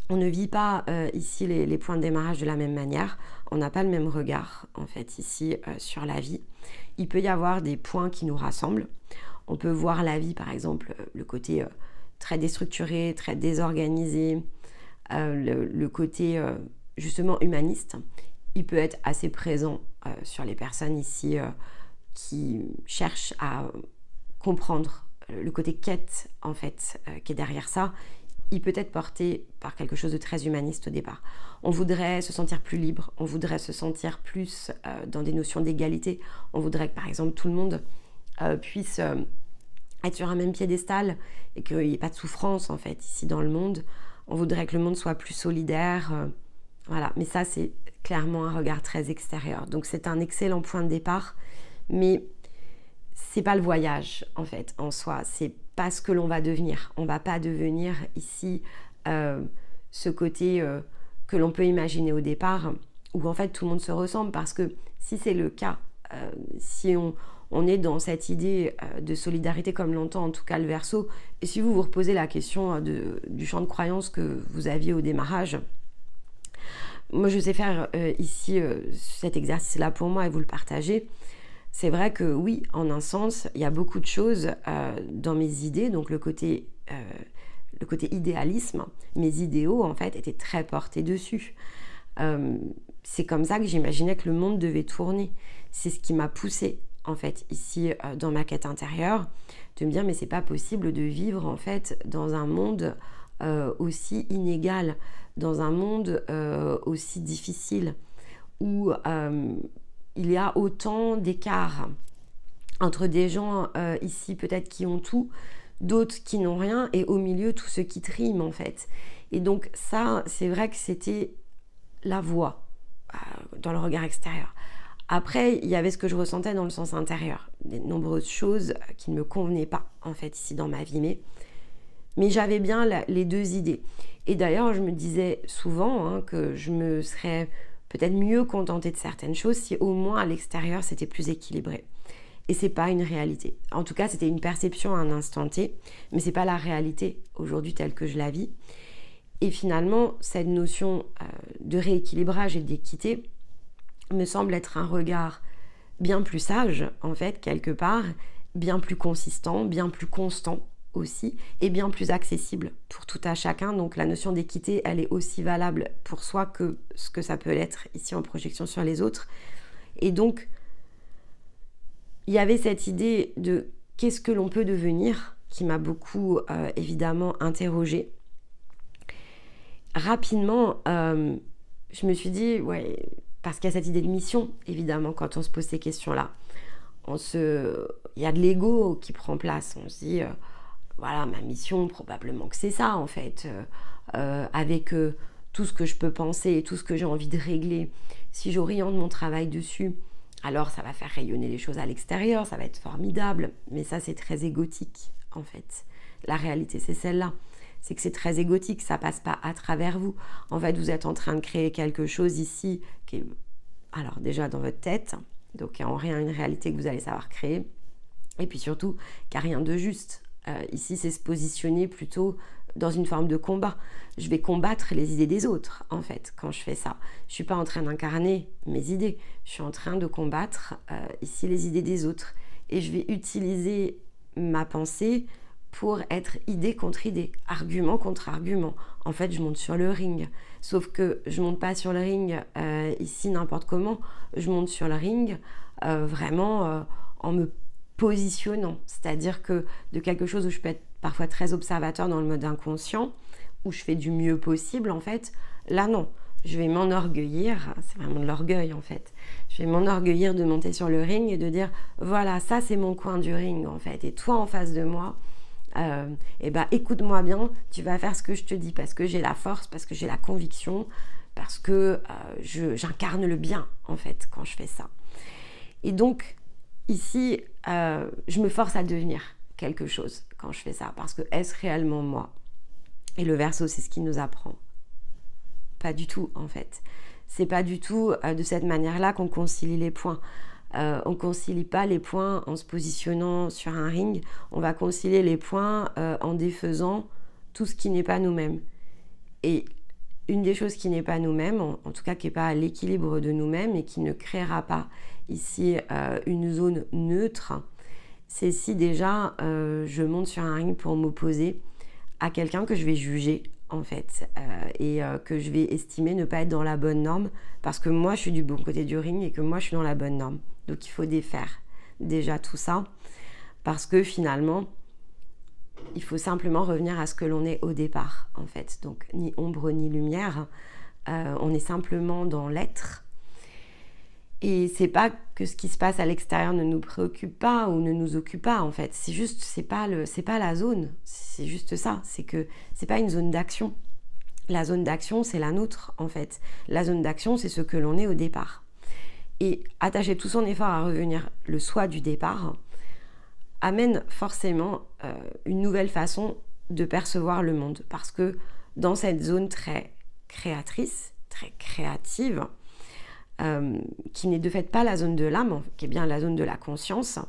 on ne vit pas ici les points de démarrage de la même manière. On n'a pas le même regard, en fait, ici sur la vie. Il peut y avoir des points qui nous rassemblent. On peut voir la vie, par exemple, le côté très déstructuré, très désorganisé, le côté justement humaniste. Il peut être assez présent sur les personnes ici qui cherchent à comprendre le côté quête, en fait, qui est derrière ça. Il peut être porté par quelque chose de très humaniste au départ. On voudrait se sentir plus libre, on voudrait se sentir plus dans des notions d'égalité. On voudrait que, par exemple, tout le monde puisse être sur un même piédestal et qu'il n'y ait pas de souffrance, en fait, ici dans le monde. On voudrait que le monde soit plus solidaire. Voilà, mais ça, c'est clairement un regard très extérieur. Donc, c'est un excellent point de départ, mais c'est pas le voyage, en fait, en soi. C'est pas ce que l'on va devenir. On va pas devenir ici ce côté que l'on peut imaginer au départ, où en fait tout le monde se ressemble, parce que si c'est le cas, si on est dans cette idée de solidarité comme l'entend en tout cas le Verseau, et si vous vous reposez la question du champ de croyance que vous aviez au démarrage, moi je sais faire ici cet exercice-là pour moi et vous le partagez. C'est vrai que oui, en un sens, il y a beaucoup de choses dans mes idées, donc le côté idéalisme, mes idéaux en fait étaient très portés dessus. C'est comme ça que j'imaginais que le monde devait tourner. C'est ce qui m'a poussée en fait ici dans ma quête intérieure, de me dire mais c'est pas possible de vivre en fait dans un monde aussi inégal, dans un monde aussi difficile où il y a autant d'écart entre des gens ici peut-être qui ont tout, d'autres qui n'ont rien, et au milieu tout ce qui trime en fait. Et donc ça, c'est vrai que c'était la voix dans le regard extérieur. Après, il y avait ce que je ressentais dans le sens intérieur, des nombreuses choses qui ne me convenaient pas en fait ici dans ma vie, mais j'avais bien les deux idées. Et d'ailleurs, je me disais souvent que je me serais peut-être mieux contenter de certaines choses si au moins à l'extérieur c'était plus équilibré. Et c'est pas une réalité. En tout cas, c'était une perception à un instant T, mais c'est pas la réalité aujourd'hui telle que je la vis. Et finalement, cette notion de rééquilibrage et d'équité me semble être un regard bien plus sage, en fait, quelque part, bien plus consistant, bien plus constant aussi, et bien plus accessible pour tout à chacun. Donc la notion d'équité, elle est aussi valable pour soi que ce que ça peut l'être ici en projection sur les autres. Et donc, il y avait cette idée de qu'est-ce que l'on peut devenir, qui m'a beaucoup évidemment interrogée. Rapidement, je me suis dit, ouais, parce qu'il y a cette idée de mission, évidemment, quand on se pose ces questions-là. Il y a de l'ego qui prend place, on se dit... voilà, ma mission, probablement que c'est ça en fait, avec tout ce que je peux penser et tout ce que j'ai envie de régler. Si j'oriente mon travail dessus, alors ça va faire rayonner les choses à l'extérieur, ça va être formidable, mais ça c'est très égotique en fait. La réalité c'est celle-là, c'est que c'est très égotique, ça passe pas à travers vous. En fait, vous êtes en train de créer quelque chose ici qui est, alors déjà dans votre tête, donc il n'y a en rien une réalité que vous allez savoir créer, et puis surtout qu'il n'y a rien de juste. Ici, c'est se positionner plutôt dans une forme de combat. Je vais combattre les idées des autres, en fait, quand je fais ça. Je ne suis pas en train d'incarner mes idées. Je suis en train de combattre ici les idées des autres. Et je vais utiliser ma pensée pour être idée contre idée, argument contre argument. En fait, je monte sur le ring. Sauf que je monte pas sur le ring ici n'importe comment. Je monte sur le ring vraiment en me positionnant. C'est-à-dire que de quelque chose où je peux être parfois très observateur dans le mode inconscient, où je fais du mieux possible, en fait, là non. Je vais m'enorgueillir, c'est vraiment de l'orgueil en fait, je vais m'enorgueillir de monter sur le ring et de dire voilà, ça c'est mon coin du ring en fait, et toi en face de moi, écoute-moi bien, tu vas faire ce que je te dis parce que j'ai la force, parce que j'ai la conviction, parce que j'incarne le bien en fait quand je fais ça. Et donc ici, je me force à devenir quelque chose quand je fais ça, parce que est-ce réellement moi? Et le Verseau, c'est ce qui nous apprend. Pas du tout en fait. C'est pas du tout de cette manière-là qu'on concilie les points. On concilie pas les points en se positionnant sur un ring. On va concilier les points en défaisant tout ce qui n'est pas nous-mêmes. Et une des choses qui n'est pas nous-mêmes, en tout cas qui n'est pas à l'équilibre de nous-mêmes et qui ne créera pas ici une zone neutre, c'est si déjà je monte sur un ring pour m'opposer à quelqu'un que je vais juger en fait, que je vais estimer ne pas être dans la bonne norme parce que moi je suis du bon côté du ring et que moi je suis dans la bonne norme. Donc il faut défaire déjà tout ça parce que finalement il faut simplement revenir à ce que l'on est au départ en fait. Donc ni ombre ni lumière, on est simplement dans l'être. Et c'est pas que ce qui se passe à l'extérieur ne nous préoccupe pas ou ne nous occupe pas en fait. C'est juste, c'est pas la zone. C'est juste ça. C'est que c'est pas une zone d'action. La zone d'action, c'est la nôtre en fait. La zone d'action, c'est ce que l'on est au départ. Et attacher tout son effort à revenir le soi du départ amène forcément une nouvelle façon de percevoir le monde. Parce que dans cette zone très créatrice, très créative, qui n'est de fait pas la zone de l'âme, qui est bien la zone de la conscience,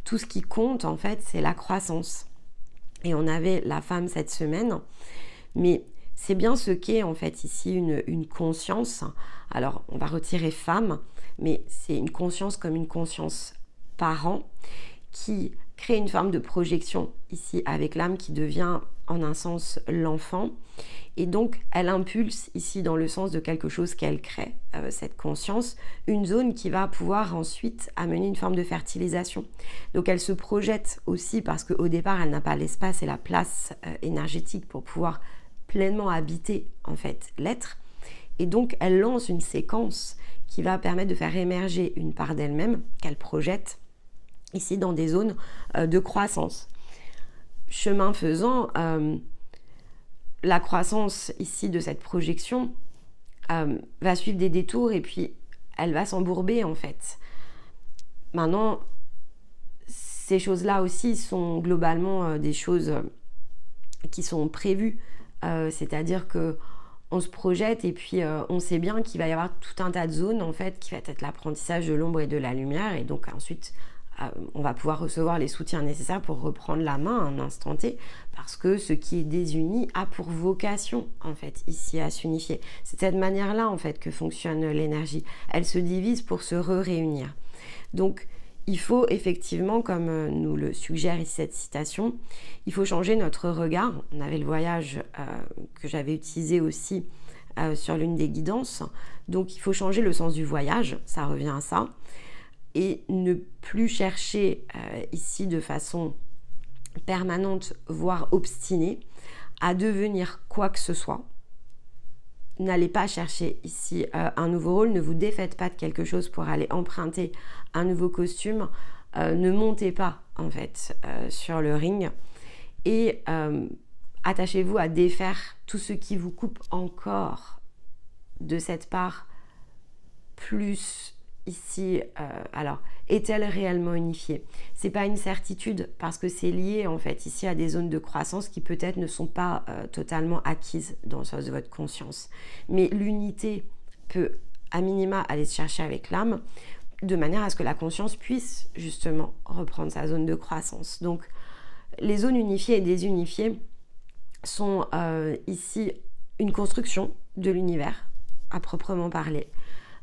tout ce qui compte en fait c'est la croissance. Et on avait la femme cette semaine, mais c'est bien ce qu'est en fait ici une conscience. Alors on va retirer femme, mais c'est une conscience comme une conscience parent qui crée une forme de projection ici avec l'âme qui devient en un sens l'enfant. Et donc, elle impulse ici dans le sens de quelque chose qu'elle crée, cette conscience, une zone qui va pouvoir ensuite amener une forme de fertilisation. Donc, elle se projette aussi parce qu'au départ, elle n'a pas l'espace et la place énergétique pour pouvoir pleinement habiter en fait l'être. Et donc, elle lance une séquence qui va permettre de faire émerger une part d'elle-même qu'elle projette ici dans des zones de croissance. Chemin faisant, la croissance ici de cette projection va suivre des détours et puis elle va s'embourber en fait. Maintenant, ces choses-là aussi sont globalement des choses qui sont prévues, c'est-à-dire que on se projette et puis on sait bien qu'il va y avoir tout un tas de zones en fait qui va être l'apprentissage de l'ombre et de la lumière et donc ensuite on va pouvoir recevoir les soutiens nécessaires pour reprendre la main à un instant T parce que ce qui est désuni a pour vocation en fait ici à s'unifier. C'est de cette manière-là en fait que fonctionne l'énergie. Elle se divise pour se réunir. Donc il faut effectivement, comme nous le suggère ici cette citation, il faut changer notre regard. On avait le voyage que j'avais utilisé aussi sur l'une des guidances. Donc il faut changer le sens du voyage, ça revient à ça. Et ne plus chercher ici de façon permanente, voire obstinée, à devenir quoi que ce soit. N'allez pas chercher ici un nouveau rôle, ne vous défaites pas de quelque chose pour aller emprunter un nouveau costume, ne montez pas en fait sur le ring et attachez-vous à défaire tout ce qui vous coupe encore de cette part plus ici. Alors, est-elle réellement unifiée? C'est pas une certitude parce que c'est lié en fait ici à des zones de croissance qui peut-être ne sont pas totalement acquises dans le sens de votre conscience. Mais l'unité peut à minima aller se chercher avec l'âme de manière à ce que la conscience puisse justement reprendre sa zone de croissance. Donc, les zones unifiées et désunifiées sont ici une construction de l'univers à proprement parler.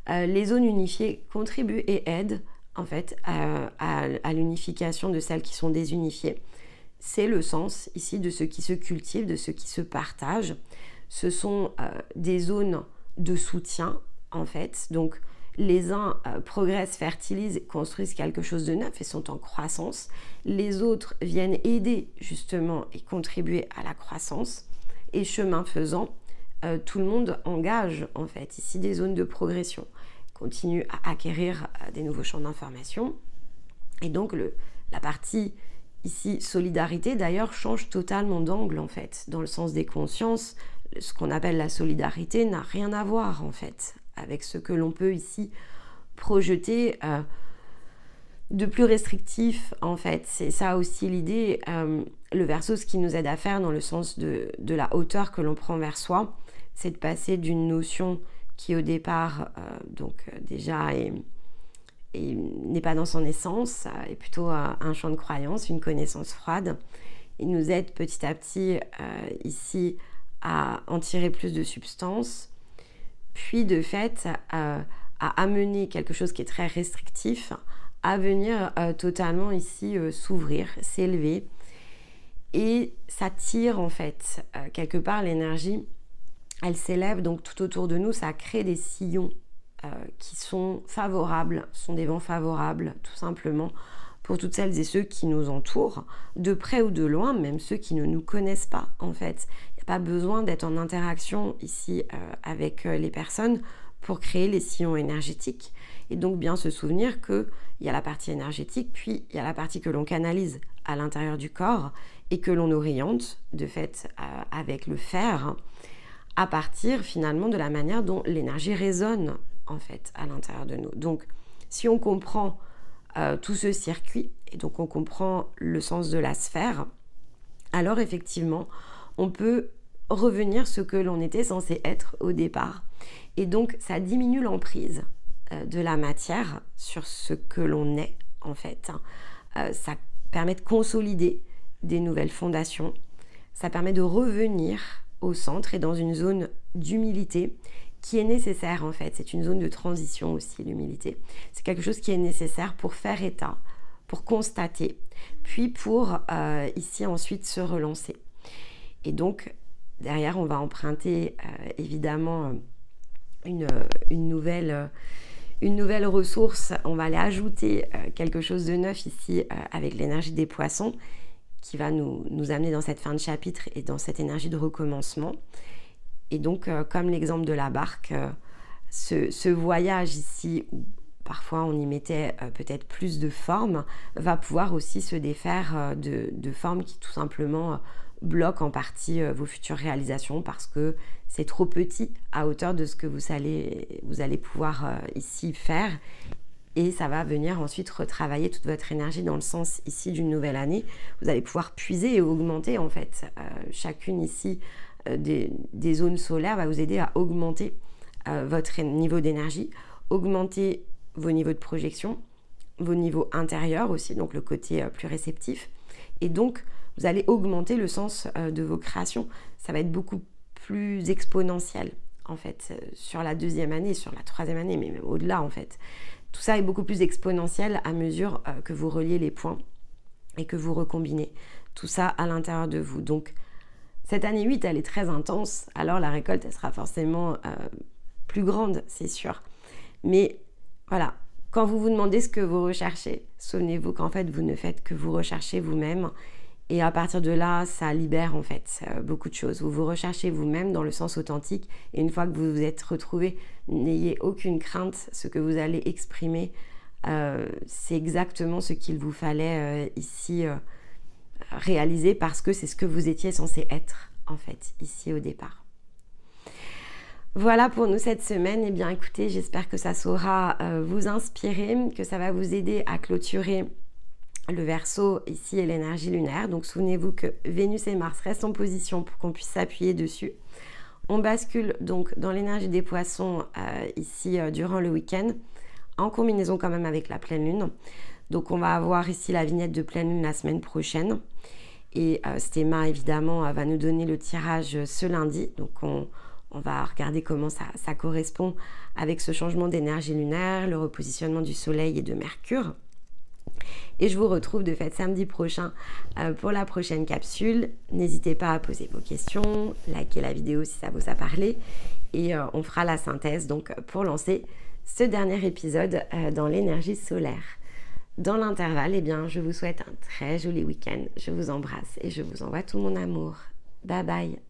Les zones unifiées contribuent et aident en fait à l'unification de celles qui sont désunifiées. c'est le sens ici de ce qui se cultive, de ce qui se partage. Ce sont des zones de soutien en fait. Donc les uns progressent, fertilisent, construisent quelque chose de neuf et sont en croissance. Les autres viennent aider justement et contribuer à la croissance. Et chemin faisant, tout le monde engage en fait ici des zones de progression, continue à acquérir des nouveaux champs d'information. Et donc la partie ici solidarité d'ailleurs change totalement d'angle en fait, dans le sens des consciences. Ce qu'on appelle la solidarité n'a rien à voir en fait avec ce que l'on peut ici projeter de plus restrictif en fait. C'est ça aussi l'idée. Le Verseau, ce qui nous aide à faire dans le sens de la hauteur que l'on prend vers soi, c'est de passer d'une notion qui au départ déjà n'est pas dans son essence, est plutôt un champ de croyance, une connaissance froide. Il nous aide petit à petit ici à en tirer plus de substance, puis de fait à amener quelque chose qui est très restrictif à venir totalement ici s'ouvrir, s'élever, et ça tire en fait quelque part l'énergie, elle s'élève donc tout autour de nous, ça crée des sillons qui sont favorables, sont des vents favorables tout simplement pour toutes celles et ceux qui nous entourent, de près ou de loin, même ceux qui ne nous connaissent pas en fait. Il n'y a pas besoin d'être en interaction ici avec les personnes pour créer les sillons énergétiques. Et donc bien se souvenir qu'il y a la partie énergétique, puis il y a la partie que l'on canalise à l'intérieur du corps et que l'on oriente de fait avec le fer à partir finalement de la manière dont l'énergie résonne en fait à l'intérieur de nous. Donc si on comprend tout ce circuit et donc on comprend le sens de la sphère, alors effectivement on peut revenir ce que l'on était censé être au départ. Et donc ça diminue l'emprise de la matière sur ce que l'on est en fait. Ça permet de consolider des nouvelles fondations, ça permet de revenir au centre et dans une zone d'humilité qui est nécessaire en fait. C'est une zone de transition aussi, l'humilité. C'est quelque chose qui est nécessaire pour faire état, pour constater, puis pour ici ensuite se relancer. Et donc derrière on va emprunter évidemment une nouvelle ressource, on va aller ajouter quelque chose de neuf ici avec l'énergie des poissons qui va nous amener dans cette fin de chapitre et dans cette énergie de recommencement. Et donc comme l'exemple de la barque, ce voyage ici où parfois on y mettait peut-être plus de formes, va pouvoir aussi se défaire de formes qui tout simplement bloquent en partie vos futures réalisations parce que c'est trop petit à hauteur de ce que vous allez pouvoir ici faire, et ça va venir ensuite retravailler toute votre énergie dans le sens ici d'une nouvelle année. Vous allez pouvoir puiser et augmenter en fait chacune ici des zones solaires va vous aider à augmenter votre niveau d'énergie, augmenter vos niveaux de projection, vos niveaux intérieurs aussi, donc le côté plus réceptif, et donc vous allez augmenter le sens de vos créations. Ça va être beaucoup plus exponentiel en fait sur la deuxième année, sur la troisième année, mais même au-delà en fait. Tout ça est beaucoup plus exponentiel à mesure que vous reliez les points et que vous recombinez tout ça à l'intérieur de vous. Donc cette année 8, elle est très intense, alors la récolte, elle sera forcément plus grande, c'est sûr. Mais voilà, quand vous vous demandez ce que vous recherchez, souvenez-vous qu'en fait, vous ne faites que vous rechercher vous-même. Et à partir de là, ça libère en fait beaucoup de choses. Vous vous recherchez vous-même dans le sens authentique. Et une fois que vous vous êtes retrouvé, n'ayez aucune crainte. Ce que vous allez exprimer, c'est exactement ce qu'il vous fallait ici réaliser parce que c'est ce que vous étiez censé être en fait ici au départ. Voilà pour nous cette semaine. Eh bien écoutez, j'espère que ça saura vous inspirer, que ça va vous aider à clôturer le Verseau ici et l'énergie lunaire. Donc souvenez-vous que Vénus et Mars restent en position pour qu'on puisse s'appuyer dessus. On bascule donc dans l'énergie des poissons ici durant le week-end, en combinaison quand même avec la pleine lune. Donc on va avoir ici la vignette de pleine lune la semaine prochaine. Et Stéma évidemment va nous donner le tirage ce lundi. Donc on va regarder comment ça correspond avec ce changement d'énergie lunaire, le repositionnement du soleil et de Mercure. Et je vous retrouve de fait samedi prochain pour la prochaine capsule. N'hésitez pas à poser vos questions, likez la vidéo si ça vous a parlé et on fera la synthèse donc pour lancer ce dernier épisode dans l'énergie solaire. Dans l'intervalle, eh bien, je vous souhaite un très joli week-end. Je vous embrasse et je vous envoie tout mon amour. Bye bye.